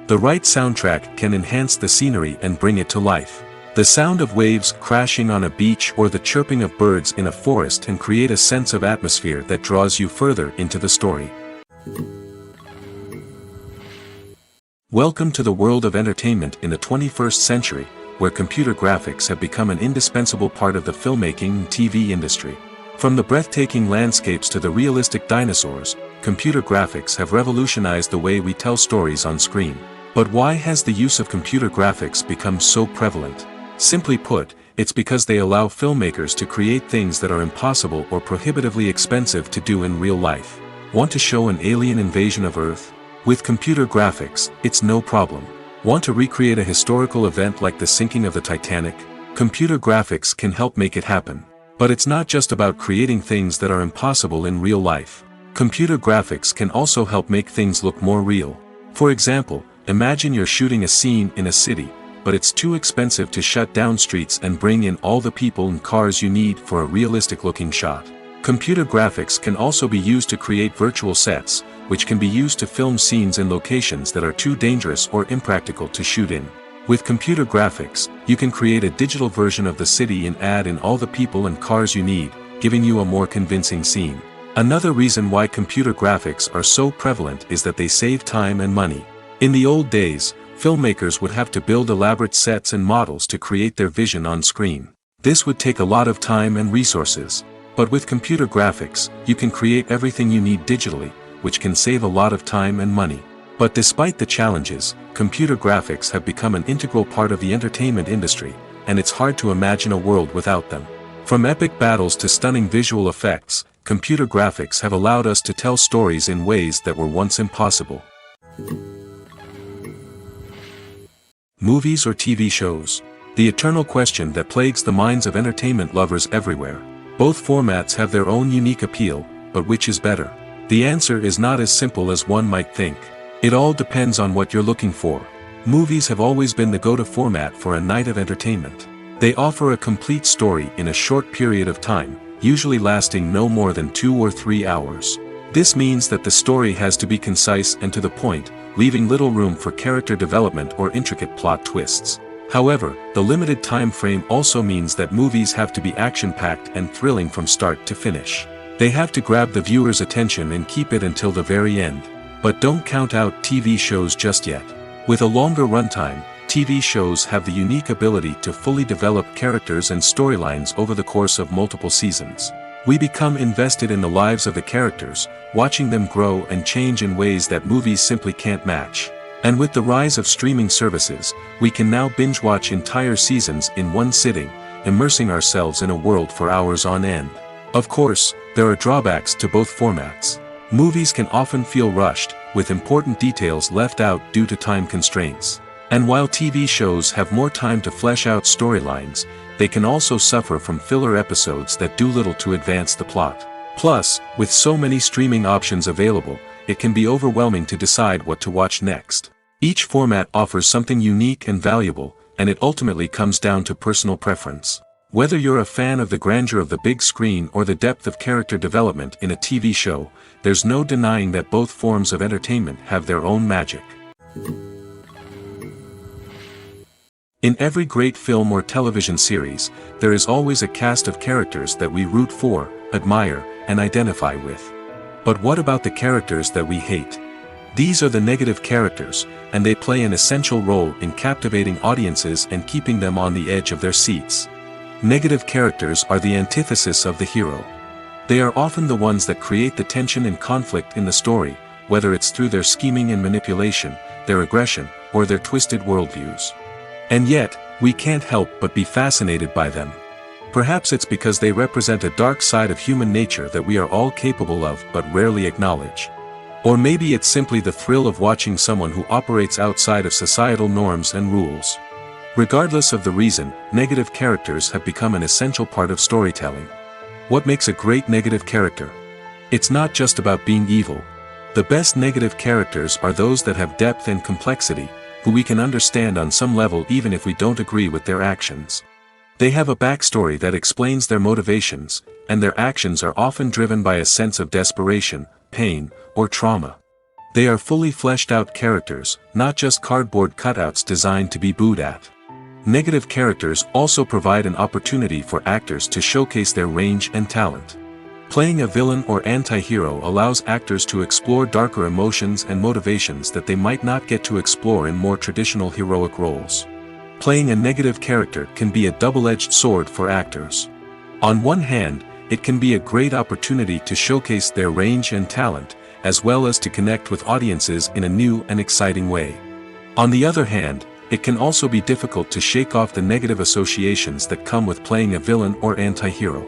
The right soundtrack can enhance the scenery and bring it to life. The sound of waves crashing on a beach or the chirping of birds in a forest can create a sense of atmosphere that draws you further into the story. Welcome to the world of entertainment in the 21st century, where computer graphics have become an indispensable part of the filmmaking and TV industry. From the breathtaking landscapes to the realistic dinosaurs, computer graphics have revolutionized the way we tell stories on screen. But why has the use of computer graphics become so prevalent? Simply put, it's because they allow filmmakers to create things that are impossible or prohibitively expensive to do in real life. Want to show an alien invasion of Earth? With computer graphics, it's no problem. Want to recreate a historical event like the sinking of the Titanic? Computer graphics can help make it happen. But it's not just about creating things that are impossible in real life. Computer graphics can also help make things look more real. For example, imagine you're shooting a scene in a city, but it's too expensive to shut down streets and bring in all the people and cars you need for a realistic-looking shot. Computer graphics can also be used to create virtual sets, which can be used to film scenes in locations that are too dangerous or impractical to shoot in. With computer graphics, you can create a digital version of the city and add in all the people and cars you need, giving you a more convincing scene. Another reason why computer graphics are so prevalent is that they save time and money. In the old days, filmmakers would have to build elaborate sets and models to create their vision on screen. This would take a lot of time and resources. But with computer graphics, you can create everything you need digitally, which can save a lot of time and money. But despite the challenges, computer graphics have become an integral part of the entertainment industry, and it's hard to imagine a world without them. From epic battles to stunning visual effects, computer graphics have allowed us to tell stories in ways that were once impossible. Movies or TV shows? The eternal question that plagues the minds of entertainment lovers everywhere. Both formats have their own unique appeal, but which is better? The answer is not as simple as one might think. It all depends on what you're looking for. Movies have always been the go-to format for a night of entertainment. They offer a complete story in a short period of time, usually lasting no more than 2 or 3 hours. This means that the story has to be concise and to the point, leaving little room for character development or intricate plot twists. However, the limited time frame also means that movies have to be action-packed and thrilling from start to finish. They have to grab the viewer's attention and keep it until the very end. But don't count out TV shows just yet. With a longer runtime, TV shows have the unique ability to fully develop characters and storylines over the course of multiple seasons. We become invested in the lives of the characters, watching them grow and change in ways that movies simply can't match. And with the rise of streaming services, we can now binge-watch entire seasons in one sitting, immersing ourselves in a world for hours on end. Of course, there are drawbacks to both formats. Movies can often feel rushed, with important details left out due to time constraints. And while TV shows have more time to flesh out storylines, they can also suffer from filler episodes that do little to advance the plot. Plus, with so many streaming options available, it can be overwhelming to decide what to watch next. Each format offers something unique and valuable, and it ultimately comes down to personal preference. Whether you're a fan of the grandeur of the big screen or the depth of character development in a TV show, there's no denying that both forms of entertainment have their own magic. In every great film or television series, there is always a cast of characters that we root for, admire, and identify with. But what about the characters that we hate? These are the negative characters, and they play an essential role in captivating audiences and keeping them on the edge of their seats. Negative characters are the antithesis of the hero. They are often the ones that create the tension and conflict in the story, whether it's through their scheming and manipulation, their aggression, or their twisted worldviews. And yet, we can't help but be fascinated by them. Perhaps it's because they represent a dark side of human nature that we are all capable of but rarely acknowledge. Or maybe it's simply the thrill of watching someone who operates outside of societal norms and rules. Regardless of the reason, negative characters have become an essential part of storytelling. What makes a great negative character? It's not just about being evil. The best negative characters are those that have depth and complexity, who we can understand on some level even if we don't agree with their actions. They have a backstory that explains their motivations, and their actions are often driven by a sense of desperation, pain, or trauma. They are fully fleshed out characters, not just cardboard cutouts designed to be booed at. Negative characters also provide an opportunity for actors to showcase their range and talent. Playing a villain or anti-hero allows actors to explore darker emotions and motivations that they might not get to explore in more traditional heroic roles. Playing a negative character can be a double-edged sword for actors. On one hand, it can be a great opportunity to showcase their range and talent, as well as to connect with audiences in a new and exciting way. On the other hand, it can also be difficult to shake off the negative associations that come with playing a villain or anti-hero.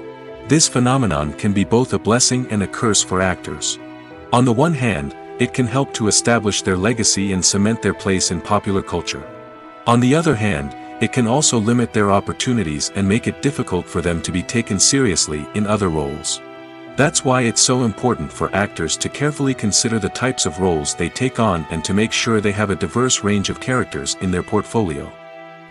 This phenomenon can be both a blessing and a curse for actors. On the one hand, it can help to establish their legacy and cement their place in popular culture. On the other hand, it can also limit their opportunities and make it difficult for them to be taken seriously in other roles. That's why it's so important for actors to carefully consider the types of roles they take on and to make sure they have a diverse range of characters in their portfolio.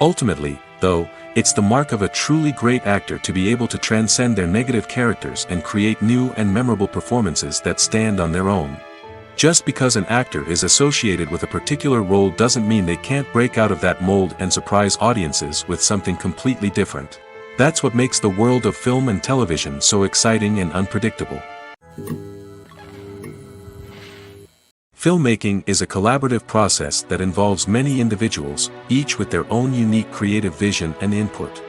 Ultimately, though, it's the mark of a truly great actor to be able to transcend their negative characters and create new and memorable performances that stand on their own. Just because an actor is associated with a particular role doesn't mean they can't break out of that mold and surprise audiences with something completely different. That's what makes the world of film and television so exciting and unpredictable. Filmmaking is a collaborative process that involves many individuals, each with their own unique creative vision and input.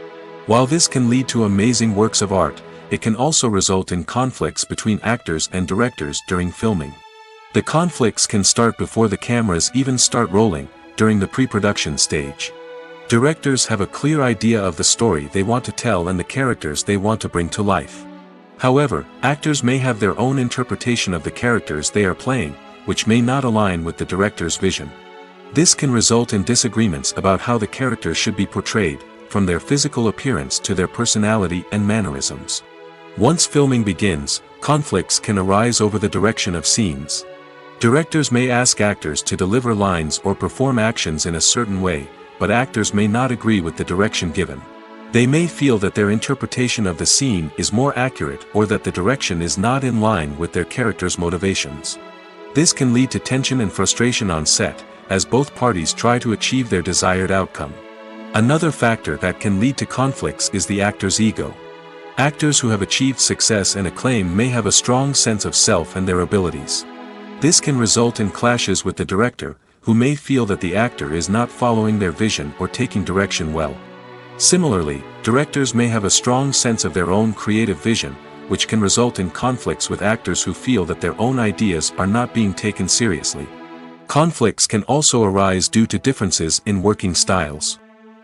While this can lead to amazing works of art, it can also result in conflicts between actors and directors during filming. The conflicts can start before the cameras even start rolling, during the pre-production stage. Directors have a clear idea of the story they want to tell and the characters they want to bring to life. However, actors may have their own interpretation of the characters they are playing, which may not align with the director's vision. This can result in disagreements about how the characters should be portrayed, from their physical appearance to their personality and mannerisms. Once filming begins, conflicts can arise over the direction of scenes. Directors may ask actors to deliver lines or perform actions in a certain way, but actors may not agree with the direction given. They may feel that their interpretation of the scene is more accurate or that the direction is not in line with their character's motivations. This can lead to tension and frustration on set, as both parties try to achieve their desired outcome. Another factor that can lead to conflicts is the actor's ego. Actors who have achieved success and acclaim may have a strong sense of self and their abilities. This can result in clashes with the director, who may feel that the actor is not following their vision or taking direction well. Similarly, directors may have a strong sense of their own creative vision, which can result in conflicts with actors who feel that their own ideas are not being taken seriously. Conflicts can also arise due to differences in working styles.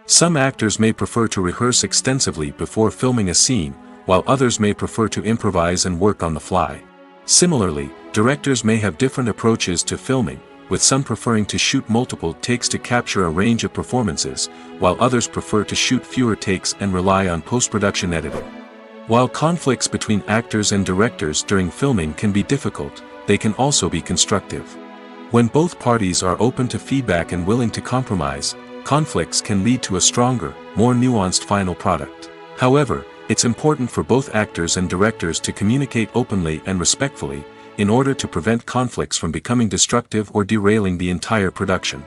Some actors may prefer to rehearse extensively before filming a scene, while others may prefer to improvise and work on the fly. Similarly, directors may have different approaches to filming, with some preferring to shoot multiple takes to capture a range of performances, while others prefer to shoot fewer takes and rely on post-production editing. While conflicts between actors and directors during filming can be difficult, they can also be constructive. When both parties are open to feedback and willing to compromise, conflicts can lead to a stronger, more nuanced final product. However, it's important for both actors and directors to communicate openly and respectfully, in order to prevent conflicts from becoming destructive or derailing the entire production.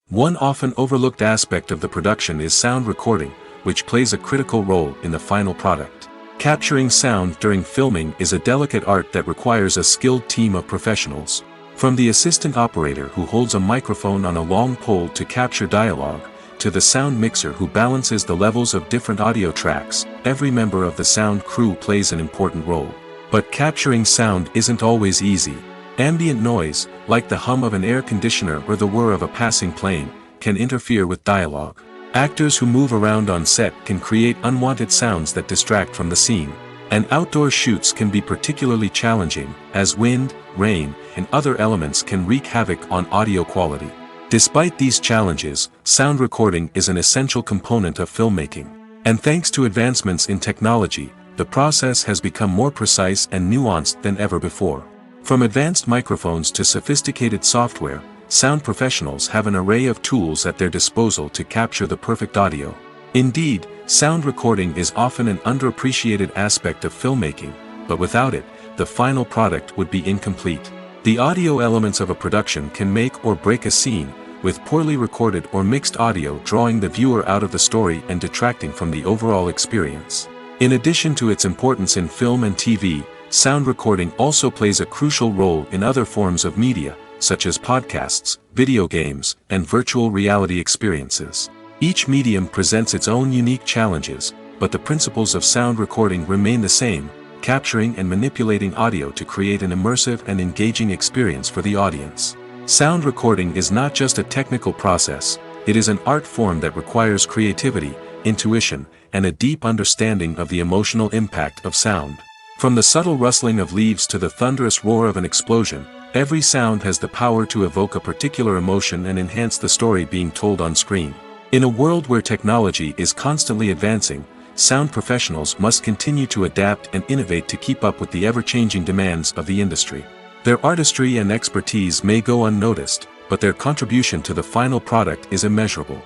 One often overlooked aspect of the production is sound recording, which plays a critical role in the final product. Capturing sound during filming is a delicate art that requires a skilled team of professionals. From the assistant operator who holds a microphone on a long pole to capture dialogue, to the sound mixer who balances the levels of different audio tracks, every member of the sound crew plays an important role. But capturing sound isn't always easy. Ambient noise, like the hum of an air conditioner or the whir of a passing plane, can interfere with dialogue. Actors who move around on set can create unwanted sounds that distract from the scene. And outdoor shoots can be particularly challenging, as wind, rain, and other elements can wreak havoc on audio quality. Despite these challenges, sound recording is an essential component of filmmaking. And thanks to advancements in technology, the process has become more precise and nuanced than ever before. From advanced microphones to sophisticated software, sound professionals have an array of tools at their disposal to capture the perfect audio. Indeed, sound recording is often an underappreciated aspect of filmmaking, but without it, the final product would be incomplete. The audio elements of a production can make or break a scene, with poorly recorded or mixed audio drawing the viewer out of the story and detracting from the overall experience. In addition to its importance in film and TV, sound recording also plays a crucial role in other forms of media, such as podcasts, video games, and virtual reality experiences. Each medium presents its own unique challenges, but the principles of sound recording remain the same: capturing and manipulating audio to create an immersive and engaging experience for the audience. Sound recording is not just a technical process, it is an art form that requires creativity, intuition, and a deep understanding of the emotional impact of sound. From the subtle rustling of leaves to the thunderous roar of an explosion, every sound has the power to evoke a particular emotion and enhance the story being told on screen. In a world where technology is constantly advancing, sound professionals must continue to adapt and innovate to keep up with the ever-changing demands of the industry. Their artistry and expertise may go unnoticed, but their contribution to the final product is immeasurable.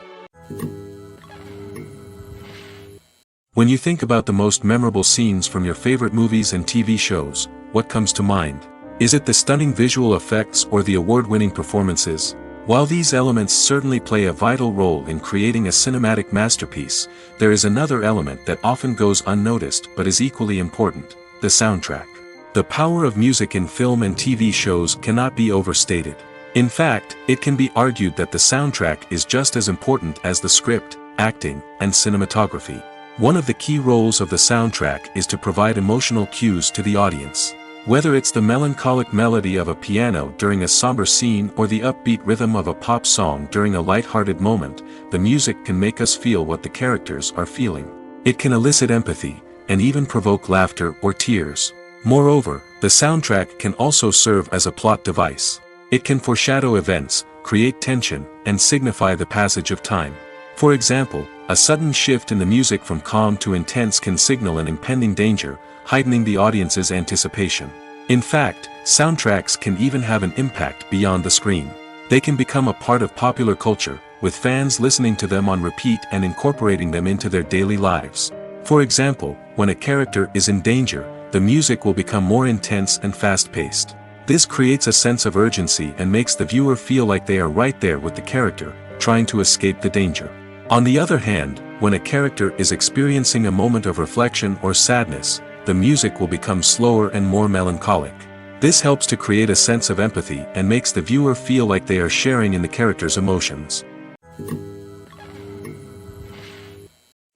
When you think about the most memorable scenes from your favorite movies and TV shows, what comes to mind? Is it the stunning visual effects or the award-winning performances? While these elements certainly play a vital role in creating a cinematic masterpiece, there is another element that often goes unnoticed but is equally important: the soundtrack. The power of music in film and TV shows cannot be overstated. In fact, it can be argued that the soundtrack is just as important as the script, acting, and cinematography. One of the key roles of the soundtrack is to provide emotional cues to the audience. Whether it's the melancholic melody of a piano during a somber scene or the upbeat rhythm of a pop song during a light-hearted moment, the music can make us feel what the characters are feeling. It can elicit empathy, and even provoke laughter or tears. Moreover, the soundtrack can also serve as a plot device. It can foreshadow events, create tension, and signify the passage of time. For example, a sudden shift in the music from calm to intense can signal an impending danger, heightening the audience's anticipation. In fact, soundtracks can even have an impact beyond the screen. They can become a part of popular culture, with fans listening to them on repeat and incorporating them into their daily lives. For example, when a character is in danger, the music will become more intense and fast-paced. This creates a sense of urgency and makes the viewer feel like they are right there with the character, trying to escape the danger. On the other hand, when a character is experiencing a moment of reflection or sadness, the music will become slower and more melancholic. This helps to create a sense of empathy and makes the viewer feel like they are sharing in the character's emotions.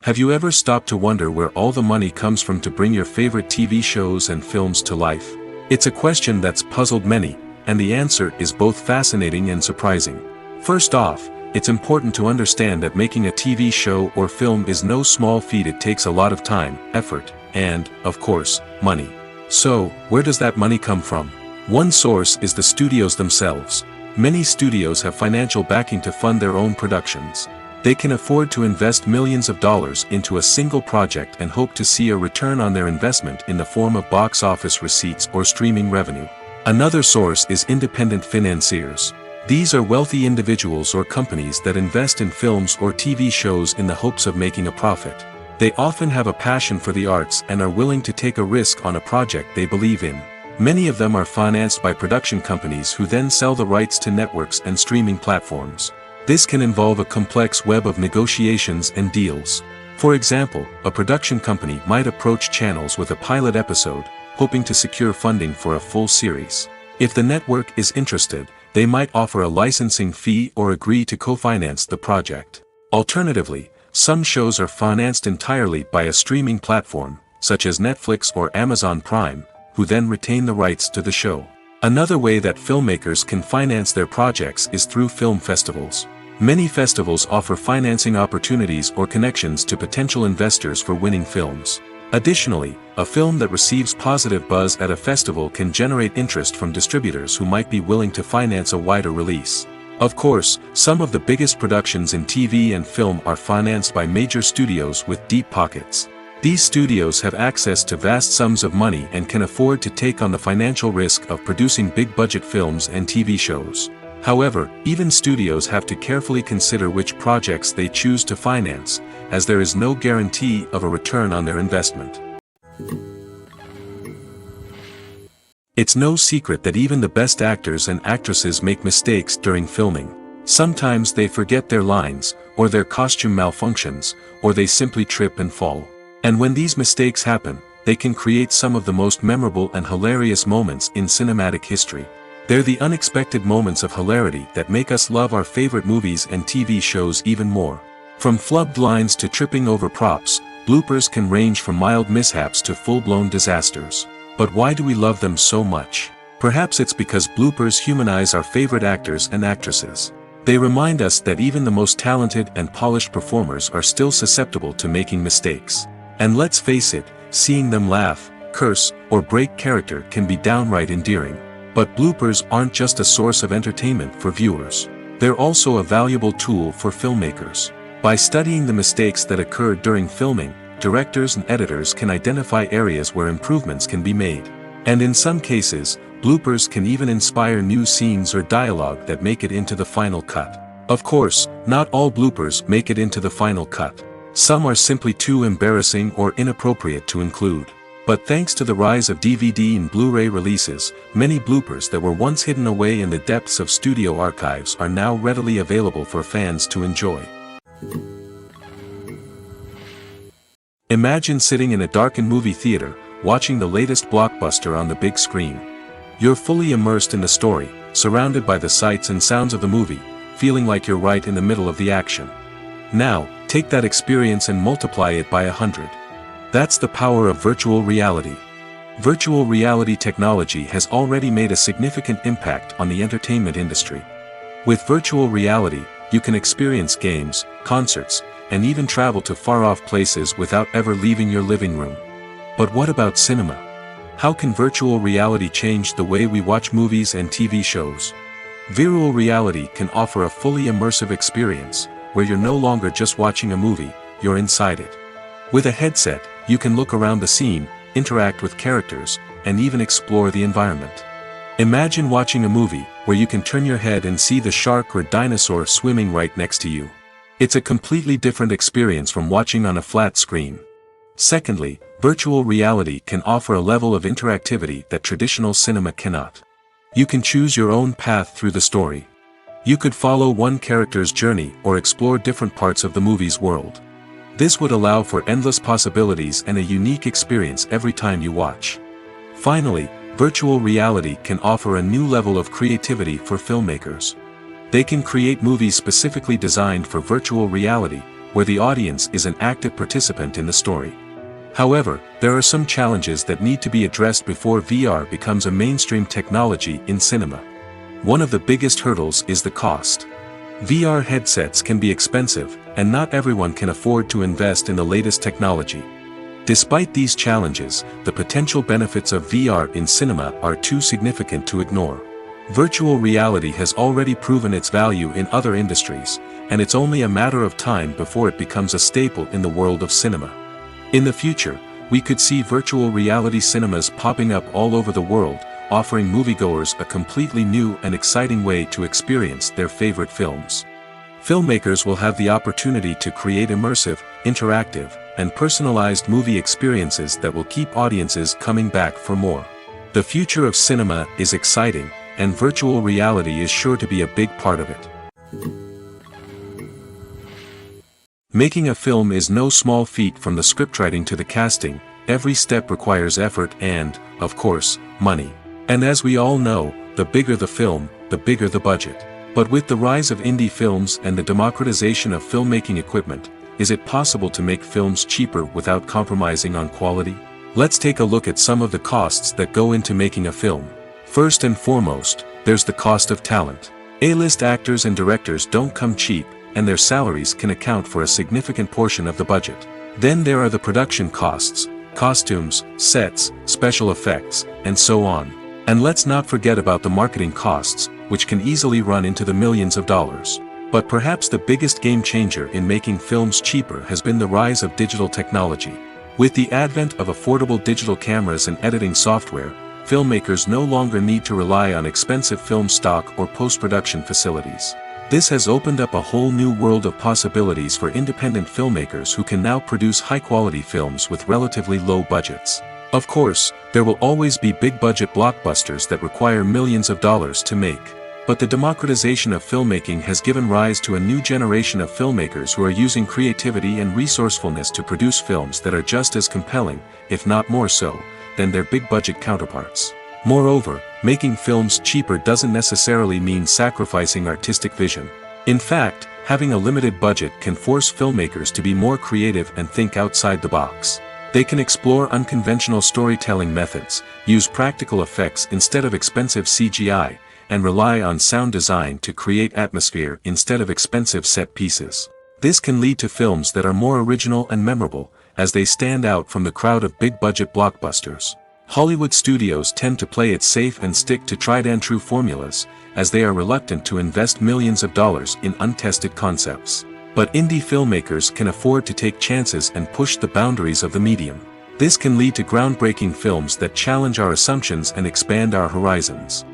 Have you ever stopped to wonder where all the money comes from to bring your favorite TV shows and films to life? It's a question that's puzzled many, and the answer is both fascinating and surprising. First off, it's important to understand that making a TV show or film is no small feat. It takes a lot of time, effort, and, of course, money. So, where does that money come from? One source is the studios themselves. Many studios have financial backing to fund their own productions. They can afford to invest millions of dollars into a single project and hope to see a return on their investment in the form of box office receipts or streaming revenue. Another source is independent financiers. These are wealthy individuals or companies that invest in films or TV shows in the hopes of making a profit. They often have a passion for the arts and are willing to take a risk on a project they believe in. Many of them are financed by production companies who then sell the rights to networks and streaming platforms. This can involve a complex web of negotiations and deals. For example, a production company might approach channels with a pilot episode, hoping to secure funding for a full series. If the network is interested, they might offer a licensing fee or agree to co-finance the project. Alternatively, some shows are financed entirely by a streaming platform, such as Netflix or Amazon Prime, who then retain the rights to the show. Another way that filmmakers can finance their projects is through film festivals. Many festivals offer financing opportunities or connections to potential investors for winning films. Additionally, a film that receives positive buzz at a festival can generate interest from distributors who might be willing to finance a wider release. Of course, some of the biggest productions in TV and film are financed by major studios with deep pockets. These studios have access to vast sums of money and can afford to take on the financial risk of producing big-budget films and TV shows. However, even studios have to carefully consider which projects they choose to finance, as there is no guarantee of a return on their investment. It's no secret that even the best actors and actresses make mistakes during filming. Sometimes they forget their lines, or their costume malfunctions, or they simply trip and fall. And when these mistakes happen, they can create some of the most memorable and hilarious moments in cinematic history. They're the unexpected moments of hilarity that make us love our favorite movies and TV shows even more. From flubbed lines to tripping over props, bloopers can range from mild mishaps to full-blown disasters. But why do we love them so much? Perhaps it's because bloopers humanize our favorite actors and actresses. They remind us that even the most talented and polished performers are still susceptible to making mistakes. And let's face it, seeing them laugh, curse, or break character can be downright endearing. But bloopers aren't just a source of entertainment for viewers. They're also a valuable tool for filmmakers. By studying the mistakes that occurred during filming, directors and editors can identify areas where improvements can be made. And in some cases, bloopers can even inspire new scenes or dialogue that make it into the final cut. Of course, not all bloopers make it into the final cut. Some are simply too embarrassing or inappropriate to include. But thanks to the rise of DVD and Blu-ray releases, many bloopers that were once hidden away in the depths of studio archives are now readily available for fans to enjoy. Imagine sitting in a darkened movie theater, watching the latest blockbuster on the big screen. You're fully immersed in the story, surrounded by the sights and sounds of the movie, feeling like you're right in the middle of the action. Now, take that experience and multiply it by 100. That's the power of virtual reality. Virtual reality technology has already made a significant impact on the entertainment industry. With virtual reality, you can experience games, concerts, and even travel to far-off places without ever leaving your living room. But what about cinema? How can virtual reality change the way we watch movies and TV shows? Virtual reality can offer a fully immersive experience, where you're no longer just watching a movie, you're inside it. With a headset, you can look around the scene, interact with characters, and even explore the environment. Imagine watching a movie, where you can turn your head and see the shark or dinosaur swimming right next to you. It's a completely different experience from watching on a flat screen. Secondly, virtual reality can offer a level of interactivity that traditional cinema cannot. You can choose your own path through the story. You could follow one character's journey or explore different parts of the movie's world. This would allow for endless possibilities and a unique experience every time you watch. Finally, virtual reality can offer a new level of creativity for filmmakers. They can create movies specifically designed for virtual reality, where the audience is an active participant in the story. However, there are some challenges that need to be addressed before VR becomes a mainstream technology in cinema. One of the biggest hurdles is the cost. VR headsets can be expensive, and not everyone can afford to invest in the latest technology. Despite these challenges, the potential benefits of VR in cinema are too significant to ignore. Virtual reality has already proven its value in other industries, and it's only a matter of time before it becomes a staple in the world of cinema. In the future, we could see virtual reality cinemas popping up all over the world, offering moviegoers a completely new and exciting way to experience their favorite films. Filmmakers will have the opportunity to create immersive, interactive, and personalized movie experiences that will keep audiences coming back for more. The future of cinema is exciting, and virtual reality is sure to be a big part of it. Making a film is no small feat. From the scriptwriting to the casting, every step requires effort and, of course, money. And as we all know, the bigger the film, the bigger the budget. But with the rise of indie films and the democratization of filmmaking equipment, is it possible to make films cheaper without compromising on quality? Let's take a look at some of the costs that go into making a film. First and foremost, there's the cost of talent. A-list actors and directors don't come cheap, and their salaries can account for a significant portion of the budget. Then there are the production costs, costumes, sets, special effects, and so on. And let's not forget about the marketing costs, which can easily run into the millions of dollars. But perhaps the biggest game changer in making films cheaper has been the rise of digital technology. With the advent of affordable digital cameras and editing software, filmmakers no longer need to rely on expensive film stock or post-production facilities. This has opened up a whole new world of possibilities for independent filmmakers who can now produce high-quality films with relatively low budgets. Of course, there will always be big-budget blockbusters that require millions of dollars to make. But the democratization of filmmaking has given rise to a new generation of filmmakers who are using creativity and resourcefulness to produce films that are just as compelling, if not more so, than their big-budget counterparts. Moreover, making films cheaper doesn't necessarily mean sacrificing artistic vision. In fact, having a limited budget can force filmmakers to be more creative and think outside the box. They can explore unconventional storytelling methods, use practical effects instead of expensive CGI, and rely on sound design to create atmosphere instead of expensive set pieces. This can lead to films that are more original and memorable, as they stand out from the crowd of big-budget blockbusters. Hollywood studios tend to play it safe and stick to tried-and-true formulas, as they are reluctant to invest millions of dollars in untested concepts. But indie filmmakers can afford to take chances and push the boundaries of the medium. This can lead to groundbreaking films that challenge our assumptions and expand our horizons.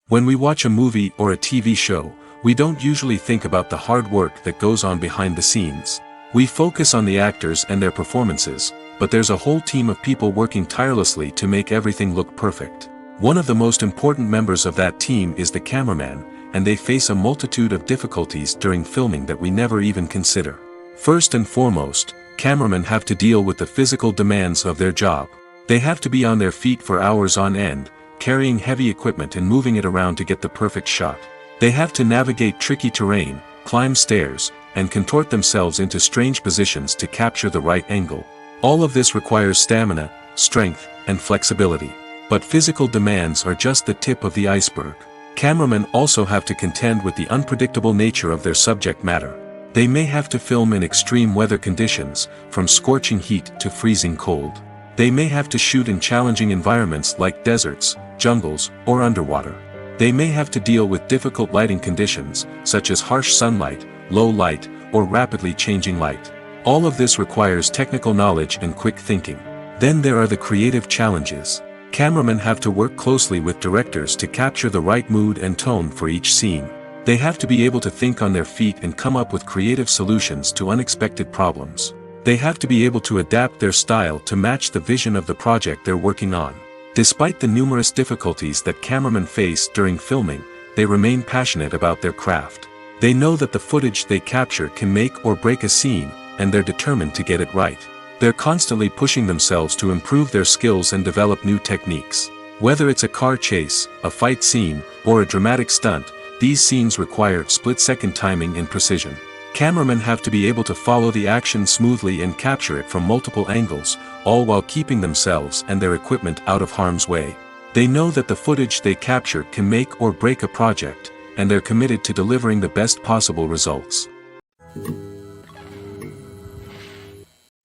When we watch a movie or a TV show, we don't usually think about the hard work that goes on behind the scenes. We focus on the actors and their performances, but there's a whole team of people working tirelessly to make everything look perfect. One of the most important members of that team is the cameraman, and they face a multitude of difficulties during filming that we never even consider. First and foremost, cameramen have to deal with the physical demands of their job. They have to be on their feet for hours on end, carrying heavy equipment and moving it around to get the perfect shot. They have to navigate tricky terrain, climb stairs, and contort themselves into strange positions to capture the right angle. All of this requires stamina, strength, and flexibility. But physical demands are just the tip of the iceberg. Cameramen also have to contend with the unpredictable nature of their subject matter. They may have to film in extreme weather conditions, from scorching heat to freezing cold. They may have to shoot in challenging environments like deserts, jungles, or underwater. They may have to deal with difficult lighting conditions, such as harsh sunlight, low light, or rapidly changing light. All of this requires technical knowledge and quick thinking. Then there are the creative challenges. Cameramen have to work closely with directors to capture the right mood and tone for each scene. They have to be able to think on their feet and come up with creative solutions to unexpected problems. They have to be able to adapt their style to match the vision of the project they're working on. Despite the numerous difficulties that cameramen face during filming, they remain passionate about their craft. They know that the footage they capture can make or break a scene, and they're determined to get it right. They're constantly pushing themselves to improve their skills and develop new techniques. Whether it's a car chase, a fight scene, or a dramatic stunt, these scenes require split-second timing and precision. Cameramen have to be able to follow the action smoothly and capture it from multiple angles, all while keeping themselves and their equipment out of harm's way. They know that the footage they capture can make or break a project, and they're committed to delivering the best possible results.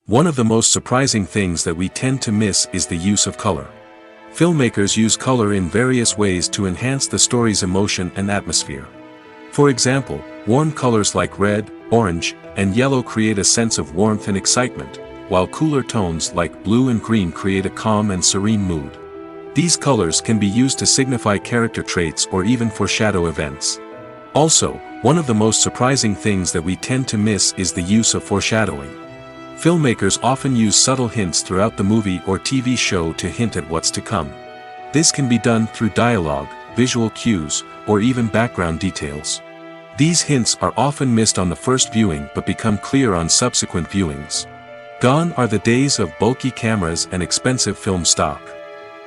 One of the most surprising things that we tend to miss is the use of color. Filmmakers use color in various ways to enhance the story's emotion and atmosphere. For example, warm colors like red, orange, and yellow create a sense of warmth and excitement, while cooler tones like blue and green create a calm and serene mood. These colors can be used to signify character traits or even foreshadow events. Also, one of the most surprising things that we tend to miss is the use of foreshadowing. Filmmakers often use subtle hints throughout the movie or TV show to hint at what's to come. This can be done through dialogue, visual cues, or even background details. These hints are often missed on the first viewing but become clear on subsequent viewings. Gone are the days of bulky cameras and expensive film stock.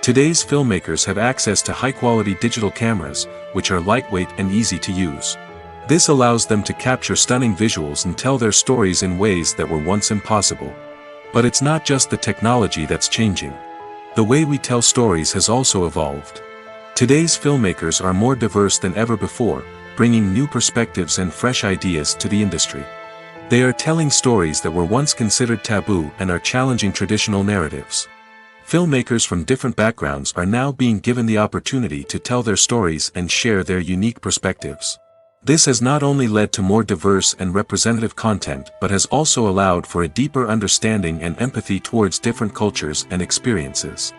Today's filmmakers have access to high-quality digital cameras, which are lightweight and easy to use. This allows them to capture stunning visuals and tell their stories in ways that were once impossible. But it's not just the technology that's changing. The way we tell stories has also evolved. Today's filmmakers are more diverse than ever before, bringing new perspectives and fresh ideas to the industry. They are telling stories that were once considered taboo and are challenging traditional narratives. Filmmakers from different backgrounds are now being given the opportunity to tell their stories and share their unique perspectives. This has not only led to more diverse and representative content but has also allowed for a deeper understanding and empathy towards different cultures and experiences.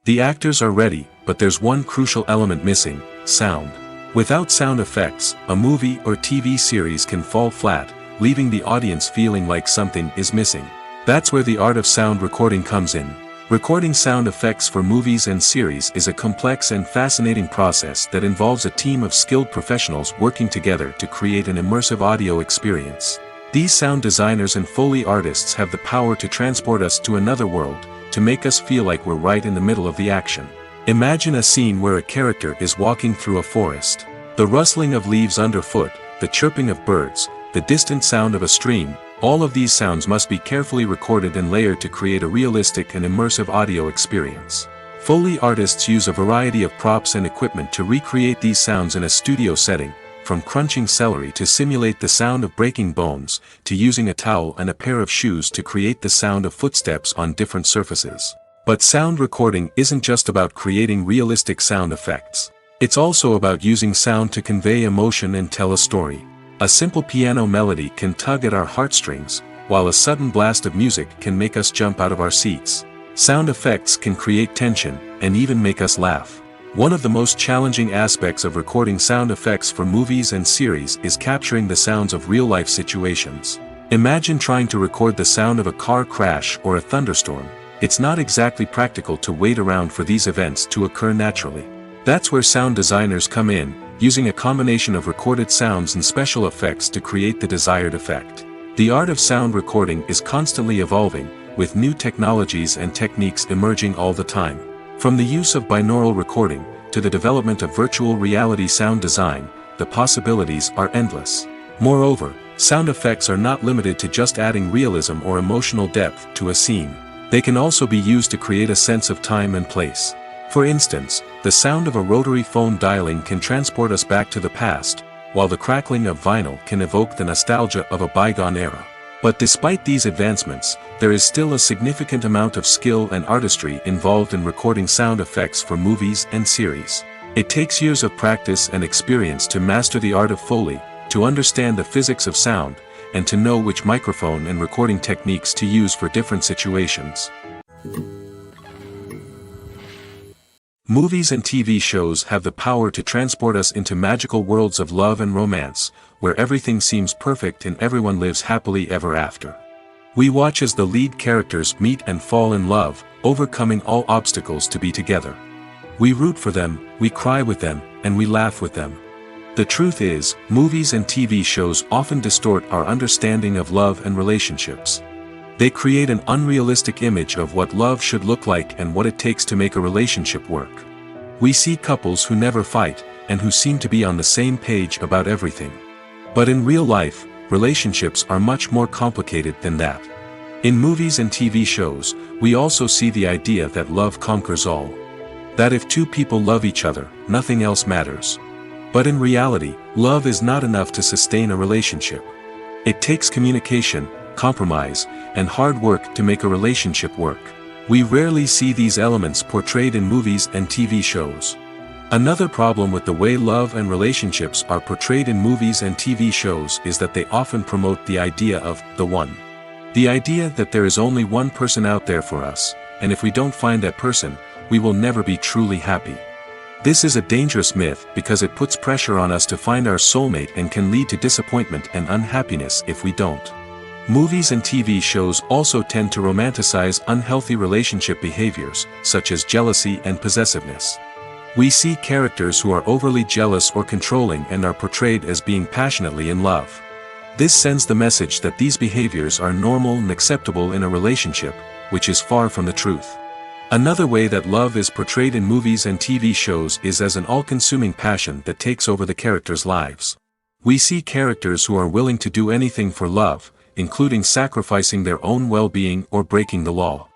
The actors are ready, but there's one crucial element missing: sound. Without sound effects, a movie or TV series can fall flat, leaving the audience feeling like something is missing. That's where the art of sound recording comes in. Recording sound effects for movies and series is a complex and fascinating process that involves a team of skilled professionals working together to create an immersive audio experience. These sound designers and Foley artists have the power to transport us to another world, to make us feel like we're right in the middle of the action. Imagine a scene where a character is walking through a forest. The rustling of leaves underfoot, the chirping of birds, the distant sound of a stream, all of these sounds must be carefully recorded and layered to create a realistic and immersive audio experience. Foley artists use a variety of props and equipment to recreate these sounds in a studio setting, from crunching celery to simulate the sound of breaking bones, to using a towel and a pair of shoes to create the sound of footsteps on different surfaces. But sound recording isn't just about creating realistic sound effects. It's also about using sound to convey emotion and tell a story. A simple piano melody can tug at our heartstrings, while a sudden blast of music can make us jump out of our seats. Sound effects can create tension, and even make us laugh. One of the most challenging aspects of recording sound effects for movies and series is capturing the sounds of real-life situations. Imagine trying to record the sound of a car crash or a thunderstorm. It's not exactly practical to wait around for these events to occur naturally. That's where sound designers come in, using a combination of recorded sounds and special effects to create the desired effect. The art of sound recording is constantly evolving, with new technologies and techniques emerging all the time. From the use of binaural recording, to the development of virtual reality sound design, the possibilities are endless. Moreover, sound effects are not limited to just adding realism or emotional depth to a scene. They can also be used to create a sense of time and place. For instance, the sound of a rotary phone dialing can transport us back to the past, while the crackling of vinyl can evoke the nostalgia of a bygone era. But despite these advancements, there is still a significant amount of skill and artistry involved in recording sound effects for movies and series. It takes years of practice and experience to master the art of Foley, to understand the physics of sound, and to know which microphone and recording techniques to use for different situations. Movies and TV shows have the power to transport us into magical worlds of love and romance, where everything seems perfect and everyone lives happily ever after. We watch as the lead characters meet and fall in love, overcoming all obstacles to be together. We root for them, we cry with them, and we laugh with them. The truth is, movies and TV shows often distort our understanding of love and relationships. They create an unrealistic image of what love should look like and what it takes to make a relationship work. We see couples who never fight, and who seem to be on the same page about everything. But in real life, relationships are much more complicated than that. In movies and TV shows, we also see the idea that love conquers all. That if two people love each other, nothing else matters. But in reality, love is not enough to sustain a relationship. It takes communication, compromise, and hard work to make a relationship work. We rarely see these elements portrayed in movies and TV shows. Another problem with the way love and relationships are portrayed in movies and TV shows is that they often promote the idea of the one. The idea that there is only one person out there for us, and if we don't find that person, we will never be truly happy. This is a dangerous myth because it puts pressure on us to find our soulmate and can lead to disappointment and unhappiness if we don't. Movies and TV shows also tend to romanticize unhealthy relationship behaviors, such as jealousy and possessiveness. We see characters who are overly jealous or controlling and are portrayed as being passionately in love. This sends the message that these behaviors are normal and acceptable in a relationship, which is far from the truth. Another way that love is portrayed in movies and TV shows is as an all-consuming passion that takes over the characters' lives. We see characters who are willing to do anything for love, including sacrificing their own well-being or breaking the law.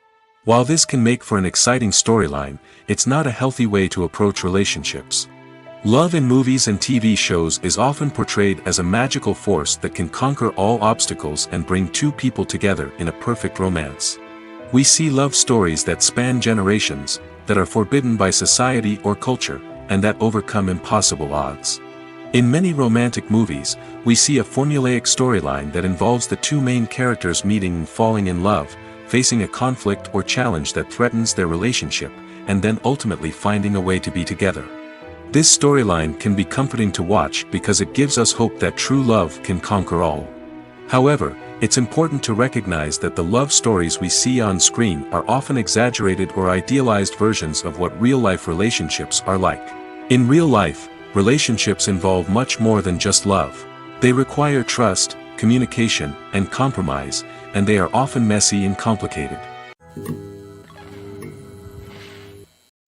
While this can make for an exciting storyline, it's not a healthy way to approach relationships. Love in movies and TV shows is often portrayed as a magical force that can conquer all obstacles and bring two people together in a perfect romance. We see love stories that span generations, that are forbidden by society or culture, and that overcome impossible odds. In many romantic movies, we see a formulaic storyline that involves the two main characters meeting and falling in love, facing a conflict or challenge that threatens their relationship, and then ultimately finding a way to be together. This storyline can be comforting to watch because it gives us hope that true love can conquer all. However, it's important to recognize that the love stories we see on screen are often exaggerated or idealized versions of what real-life relationships are like. In real life, relationships involve much more than just love. They require trust, communication, and compromise, and they are often messy and complicated.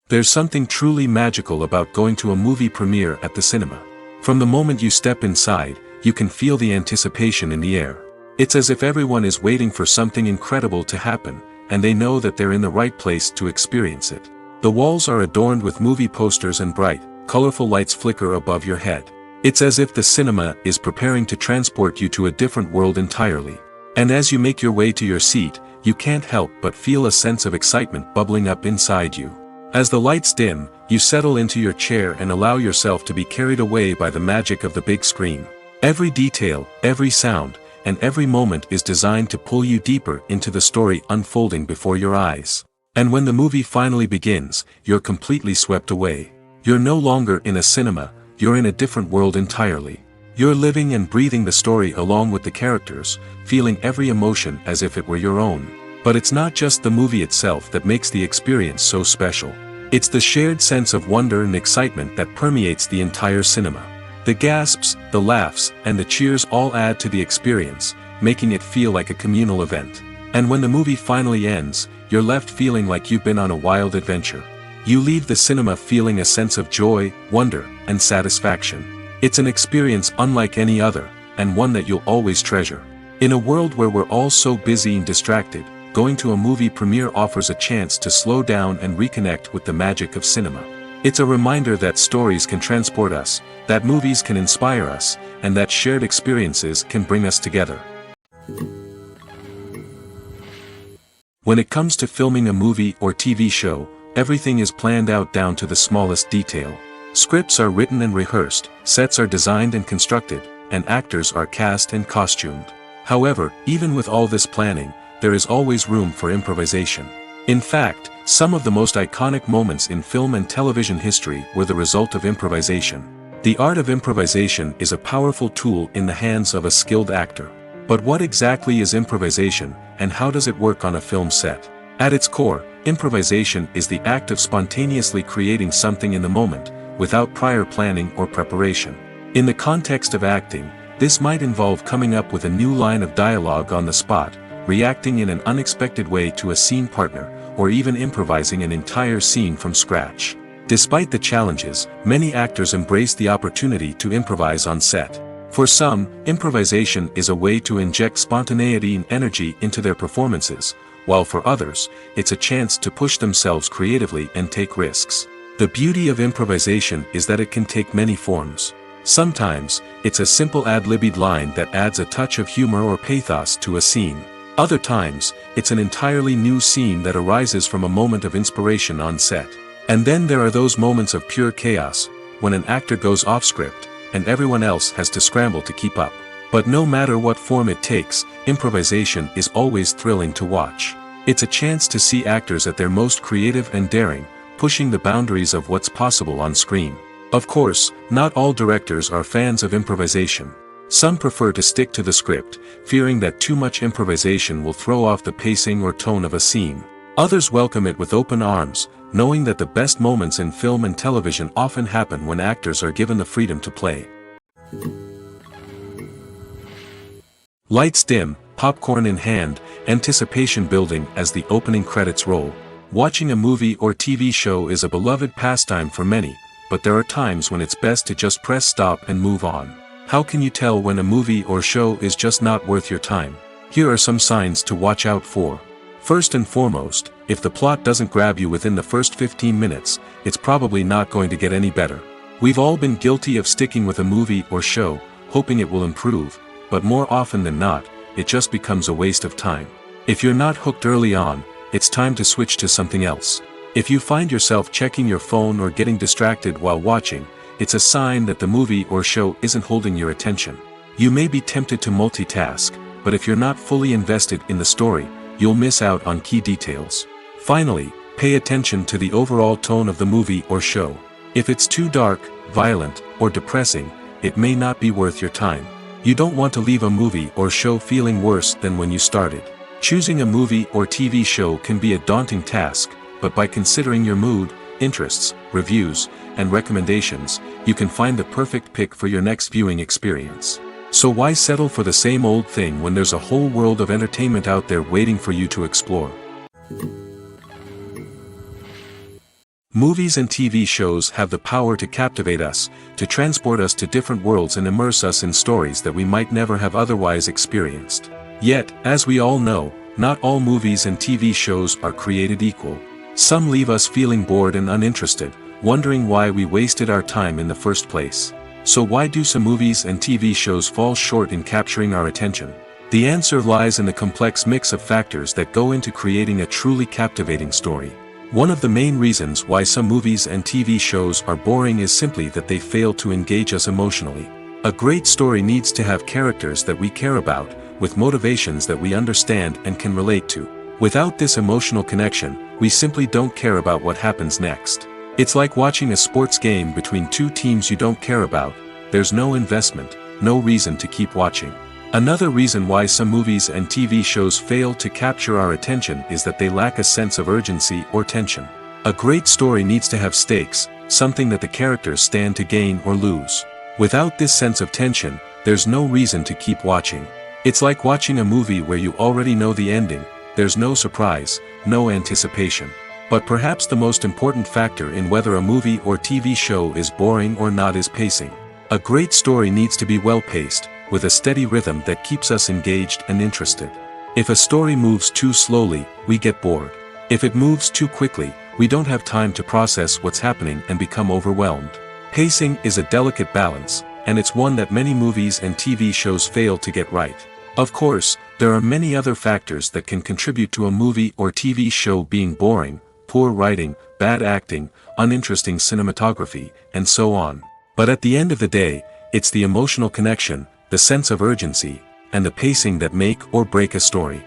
There's something truly magical about going to a movie premiere at the cinema. From the moment you step inside, you can feel the anticipation in the air. It's as if everyone is waiting for something incredible to happen, and they know that they're in the right place to experience it. The walls are adorned with movie posters and bright, colorful lights flicker above your head. It's as if the cinema is preparing to transport you to a different world entirely. And as you make your way to your seat, you can't help but feel a sense of excitement bubbling up inside you. As the lights dim, you settle into your chair and allow yourself to be carried away by the magic of the big screen. Every detail, every sound, and every moment is designed to pull you deeper into the story unfolding before your eyes. And when the movie finally begins, you're completely swept away. You're no longer in a cinema, you're in a different world entirely. You're living and breathing the story along with the characters, feeling every emotion as if it were your own. But it's not just the movie itself that makes the experience so special. It's the shared sense of wonder and excitement that permeates the entire cinema. The gasps, the laughs, and the cheers all add to the experience, making it feel like a communal event. And when the movie finally ends, you're left feeling like you've been on a wild adventure. You leave the cinema feeling a sense of joy, wonder, and satisfaction. It's an experience unlike any other, and one that you'll always treasure. In a world where we're all so busy and distracted, going to a movie premiere offers a chance to slow down and reconnect with the magic of cinema. It's a reminder that stories can transport us, that movies can inspire us, and that shared experiences can bring us together. When it comes to filming a movie or TV show, everything is planned out down to the smallest detail. Scripts are written and rehearsed, sets are designed and constructed, and actors are cast and costumed. However, even with all this planning, there is always room for improvisation. In fact, some of the most iconic moments in film and television history were the result of improvisation. The art of improvisation is a powerful tool in the hands of a skilled actor. But what exactly is improvisation, and how does it work on a film set? At its core, improvisation is the act of spontaneously creating something in the moment, without prior planning or preparation. In the context of acting, this might involve coming up with a new line of dialogue on the spot, reacting in an unexpected way to a scene partner, or even improvising an entire scene from scratch. Despite the challenges, many actors embrace the opportunity to improvise on set. For some, improvisation is a way to inject spontaneity and energy into their performances, while for others, it's a chance to push themselves creatively and take risks. The beauty of improvisation is that it can take many forms. Sometimes, it's a simple ad-libbed line that adds a touch of humor or pathos to a scene. Other times, it's an entirely new scene that arises from a moment of inspiration on set. And then there are those moments of pure chaos, when an actor goes off script, and everyone else has to scramble to keep up. But no matter what form it takes, improvisation is always thrilling to watch. It's a chance to see actors at their most creative and daring, pushing the boundaries of what's possible on screen. Of course, not all directors are fans of improvisation. Some prefer to stick to the script, fearing that too much improvisation will throw off the pacing or tone of a scene. Others welcome it with open arms, knowing that the best moments in film and television often happen when actors are given the freedom to play. Lights dim, popcorn in hand, anticipation building as the opening credits roll. Watching a movie or TV show is a beloved pastime for many, but there are times when it's best to just press stop and move on. How can you tell when a movie or show is just not worth your time? Here are some signs to watch out for. First and foremost, if the plot doesn't grab you within the first 15 minutes, it's probably not going to get any better. We've all been guilty of sticking with a movie or show, hoping it will improve, but more often than not, it just becomes a waste of time. If you're not hooked early on, it's time to switch to something else. If you find yourself checking your phone or getting distracted while watching, it's a sign that the movie or show isn't holding your attention. You may be tempted to multitask, but if you're not fully invested in the story, you'll miss out on key details. Finally, pay attention to the overall tone of the movie or show. If it's too dark, violent, or depressing, it may not be worth your time. You don't want to leave a movie or show feeling worse than when you started. Choosing a movie or TV show can be a daunting task, but by considering your mood, interests, reviews, and recommendations, you can find the perfect pick for your next viewing experience. So why settle for the same old thing when there's a whole world of entertainment out there waiting for you to explore? Movies and TV shows have the power to captivate us, to transport us to different worlds and immerse us in stories that we might never have otherwise experienced. Yet, as we all know, not all movies and TV shows are created equal. Some leave us feeling bored and uninterested, wondering why we wasted our time in the first place. So why do some movies and TV shows fall short in capturing our attention? The answer lies in the complex mix of factors that go into creating a truly captivating story. One of the main reasons why some movies and TV shows are boring is simply that they fail to engage us emotionally. A great story needs to have characters that we care about, with motivations that we understand and can relate to. Without this emotional connection, we simply don't care about what happens next. It's like watching a sports game between two teams you don't care about. There's no investment, no reason to keep watching. Another reason why some movies and TV shows fail to capture our attention is that they lack a sense of urgency or tension. A great story needs to have stakes, something that the characters stand to gain or lose. Without this sense of tension, there's no reason to keep watching. It's like watching a movie where you already know the ending. There's no surprise, no anticipation. But perhaps the most important factor in whether a movie or TV show is boring or not is pacing. A great story needs to be well-paced, with a steady rhythm that keeps us engaged and interested. If a story moves too slowly, we get bored. If it moves too quickly, we don't have time to process what's happening and become overwhelmed. Pacing is a delicate balance, and it's one that many movies and TV shows fail to get right. Of course, there are many other factors that can contribute to a movie or TV show being boring: poor writing, bad acting, uninteresting cinematography, and so on. But at the end of the day, it's the emotional connection, the sense of urgency, and the pacing that make or break a story.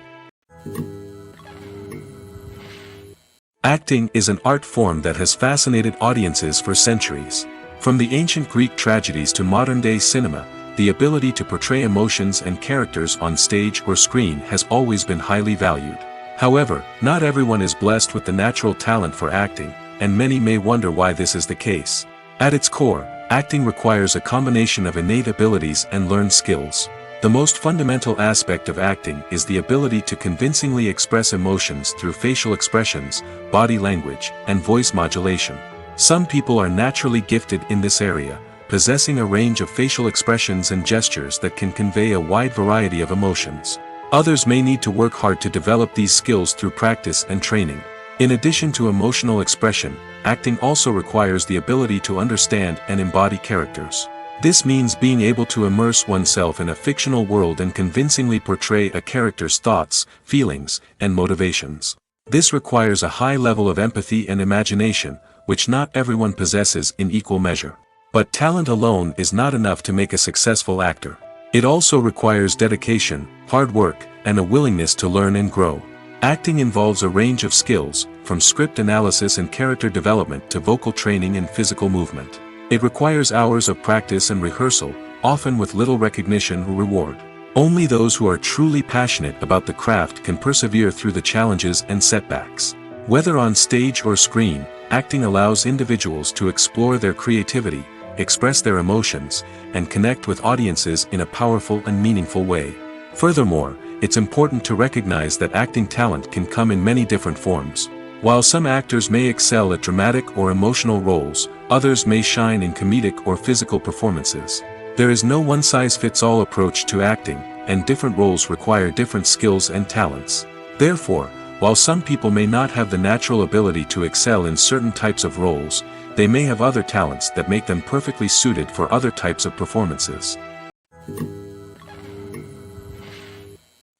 Acting is an art form that has fascinated audiences for centuries. From the ancient Greek tragedies to modern-day cinema, the ability to portray emotions and characters on stage or screen has always been highly valued. However, not everyone is blessed with the natural talent for acting, and many may wonder why this is the case. At its core, acting requires a combination of innate abilities and learned skills. The most fundamental aspect of acting is the ability to convincingly express emotions through facial expressions, body language, and voice modulation. Some people are naturally gifted in this area, possessing a range of facial expressions and gestures that can convey a wide variety of emotions. Others may need to work hard to develop these skills through practice and training. In addition to emotional expression, acting also requires the ability to understand and embody characters. This means being able to immerse oneself in a fictional world and convincingly portray a character's thoughts, feelings, and motivations. This requires a high level of empathy and imagination, which not everyone possesses in equal measure. But talent alone is not enough to make a successful actor. It also requires dedication, hard work, and a willingness to learn and grow. Acting involves a range of skills, from script analysis and character development to vocal training and physical movement. It requires hours of practice and rehearsal, often with little recognition or reward. Only those who are truly passionate about the craft can persevere through the challenges and setbacks. Whether on stage or screen, acting allows individuals to explore their creativity, express their emotions, and connect with audiences in a powerful and meaningful way. Furthermore, it's important to recognize that acting talent can come in many different forms. While some actors may excel at dramatic or emotional roles, others may shine in comedic or physical performances. There is no one-size-fits-all approach to acting, and different roles require different skills and talents. Therefore, while some people may not have the natural ability to excel in certain types of roles, they may have other talents that make them perfectly suited for other types of performances.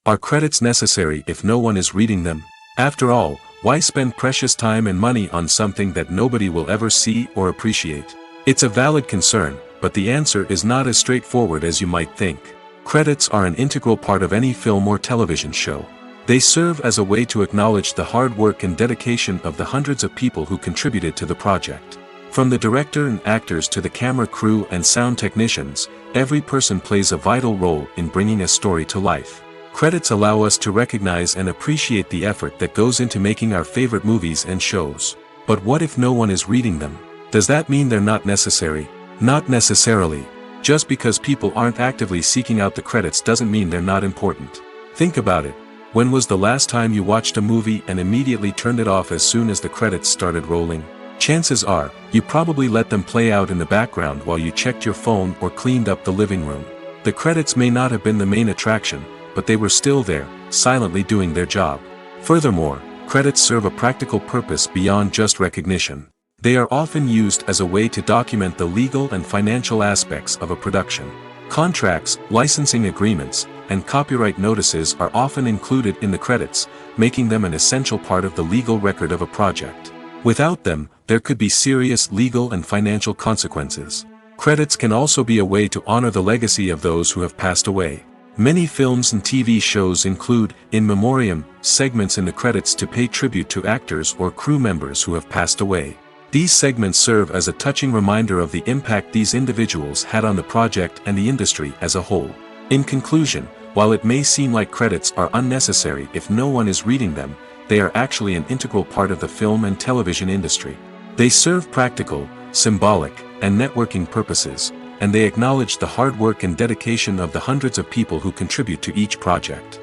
Are credits necessary if no one is reading them? After all, why spend precious time and money on something that nobody will ever see or appreciate? It's a valid concern, but the answer is not as straightforward as you might think. Credits are an integral part of any film or television show. They serve as a way to acknowledge the hard work and dedication of the hundreds of people who contributed to the project. From the director and actors to the camera crew and sound technicians, every person plays a vital role in bringing a story to life. Credits allow us to recognize and appreciate the effort that goes into making our favorite movies and shows. But what if no one is reading them? Does that mean they're not necessary? Not necessarily. Just because people aren't actively seeking out the credits doesn't mean they're not important. Think about it. When was the last time you watched a movie and immediately turned it off as soon as the credits started rolling? Chances are, you probably let them play out in the background while you checked your phone or cleaned up the living room. The credits may not have been the main attraction, but they were still there, silently doing their job. Furthermore, credits serve a practical purpose beyond just recognition. They are often used as a way to document the legal and financial aspects of a production. Contracts, licensing agreements, and copyright notices are often included in the credits, making them an essential part of the legal record of a project. Without them, there could be serious legal and financial consequences. Credits can also be a way to honor the legacy of those who have passed away. Many films and TV shows include, in memoriam, segments in the credits to pay tribute to actors or crew members who have passed away. These segments serve as a touching reminder of the impact these individuals had on the project and the industry as a whole. In conclusion, while it may seem like credits are unnecessary if no one is reading them, they are actually an integral part of the film and television industry. They serve practical, symbolic, and networking purposes, and they acknowledge the hard work and dedication of the hundreds of people who contribute to each project.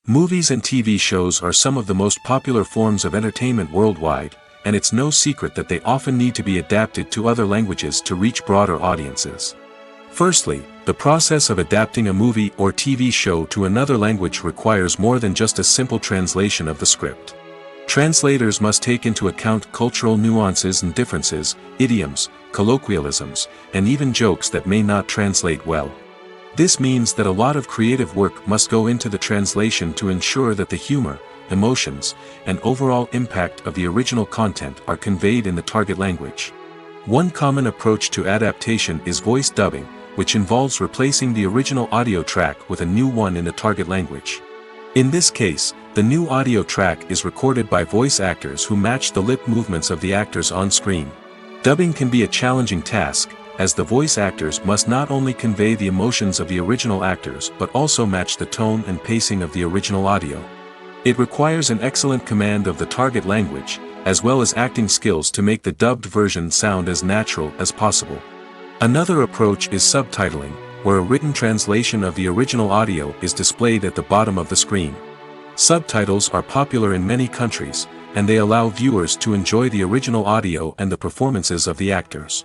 Movies and TV shows are some of the most popular forms of entertainment worldwide, and it's no secret that they often need to be adapted to other languages to reach broader audiences. Firstly, the process of adapting a movie or TV show to another language requires more than just a simple translation of the script. Translators must take into account cultural nuances and differences, idioms, colloquialisms, and even jokes that may not translate well. This means that a lot of creative work must go into the translation to ensure that the humor, emotions, and overall impact of the original content are conveyed in the target language. One common approach to adaptation is voice dubbing, which involves replacing the original audio track with a new one in the target language. In this case, the new audio track is recorded by voice actors who match the lip movements of the actors on screen. Dubbing can be a challenging task, as the voice actors must not only convey the emotions of the original actors but also match the tone and pacing of the original audio. It requires an excellent command of the target language, as well as acting skills to make the dubbed version sound as natural as possible. Another approach is subtitling, where a written translation of the original audio is displayed at the bottom of the screen. Subtitles are popular in many countries, and they allow viewers to enjoy the original audio and the performances of the actors.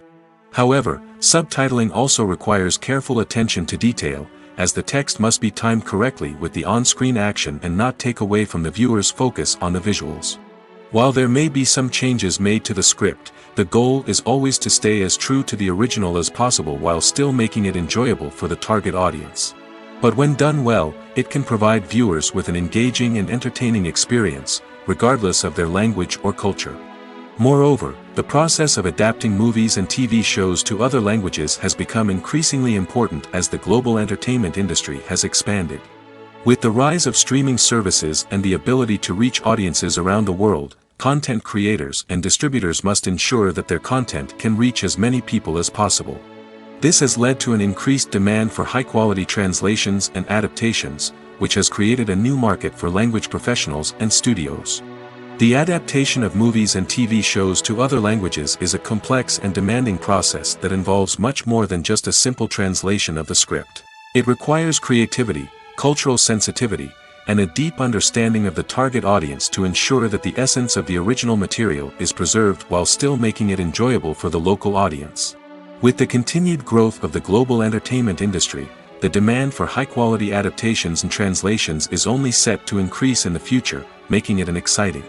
However, subtitling also requires careful attention to detail, as the text must be timed correctly with the on-screen action and not take away from the viewer's focus on the visuals. While there may be some changes made to the script, the goal is always to stay as true to the original as possible while still making it enjoyable for the target audience. But when done well, it can provide viewers with an engaging and entertaining experience, regardless of their language or culture. Moreover, the process of adapting movies and TV shows to other languages has become increasingly important as the global entertainment industry has expanded. With the rise of streaming services and the ability to reach audiences around the world, content creators and distributors must ensure that their content can reach as many people as possible. This has led to an increased demand for high-quality translations and adaptations, which has created a new market for language professionals and studios. The adaptation of movies and TV shows to other languages is a complex and demanding process that involves much more than just a simple translation of the script. It requires creativity, cultural sensitivity, and a deep understanding of the target audience to ensure that the essence of the original material is preserved while still making it enjoyable for the local audience. With the continued growth of the global entertainment industry, the demand for high-quality adaptations and translations is only set to increase in the future, making it an exciting.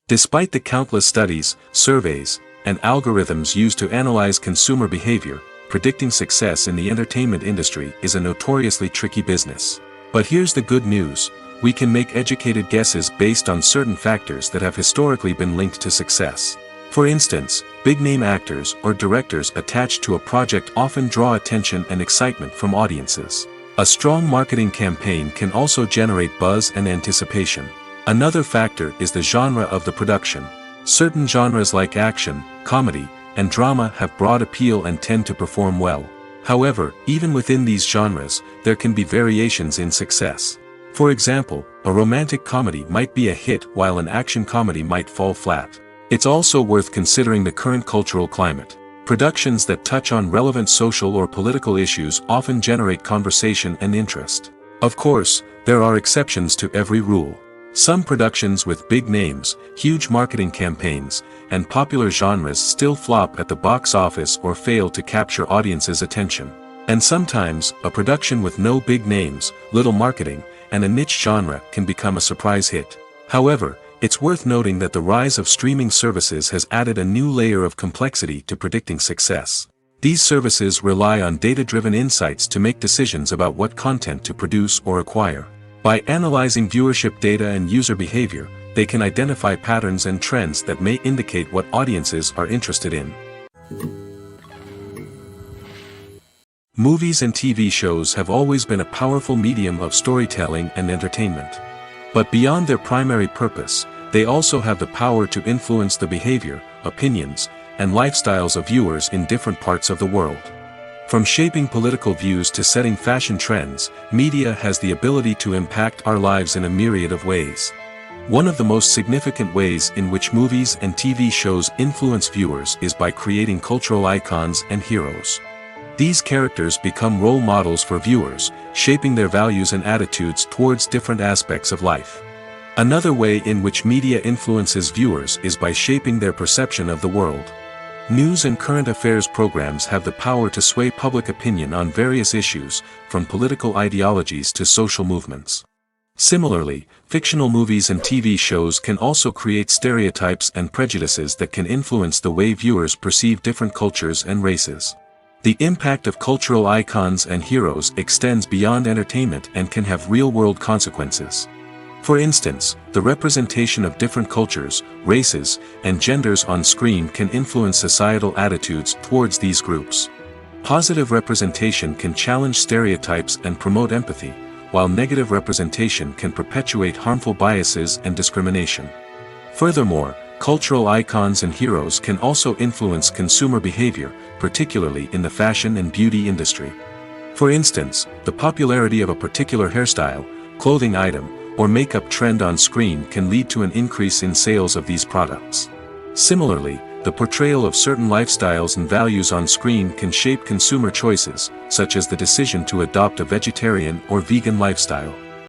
Despite the countless studies, surveys, and algorithms used to analyze consumer behavior, predicting success in the entertainment industry is a notoriously tricky business. But here's the good news: we can make educated guesses based on certain factors that have historically been linked to success. For instance, big-name actors or directors attached to a project often draw attention and excitement from audiences. A strong marketing campaign can also generate buzz and anticipation. Another factor is the genre of the production. Certain genres like action, comedy, and drama have broad appeal and tend to perform well. However, even within these genres, there can be variations in success. For example, a romantic comedy might be a hit while an action comedy might fall flat. It's also worth considering the current cultural climate. Productions that touch on relevant social or political issues often generate conversation and interest. Of course, there are exceptions to every rule. Some productions with big names, huge marketing campaigns, and popular genres still flop at the box office or fail to capture audiences' attention. And sometimes, a production with no big names, little marketing, and a niche genre can become a surprise hit. However, it's worth noting that the rise of streaming services has added a new layer of complexity to predicting success. These services rely on data-driven insights to make decisions about what content to produce or acquire. By analyzing viewership data and user behavior, they can identify patterns and trends that may indicate what audiences are interested in. Movies and TV shows have always been a powerful medium of storytelling and entertainment. But beyond their primary purpose, they also have the power to influence the behavior, opinions, and lifestyles of viewers in different parts of the world. From shaping political views to setting fashion trends, media has the ability to impact our lives in a myriad of ways. One of the most significant ways in which movies and TV shows influence viewers is by creating cultural icons and heroes. These characters become role models for viewers, shaping their values and attitudes towards different aspects of life. Another way in which media influences viewers is by shaping their perception of the world. News and current affairs programs have the power to sway public opinion on various issues, from political ideologies to social movements. Similarly, fictional movies and TV shows can also create stereotypes and prejudices that can influence the way viewers perceive different cultures and races. The impact of cultural icons and heroes extends beyond entertainment and can have real-world consequences. For instance, the representation of different cultures, races, and genders on screen can influence societal attitudes towards these groups. Positive representation can challenge stereotypes and promote empathy, while negative representation can perpetuate harmful biases and discrimination. Furthermore, cultural icons and heroes can also influence consumer behavior, particularly in the fashion and beauty industry. For instance, the popularity of a particular hairstyle, clothing item, or makeup trend on screen can lead to an increase in sales of these products. Similarly, the portrayal of certain lifestyles and values on screen can shape consumer choices, such as the decision to adopt a vegetarian or vegan lifestyle.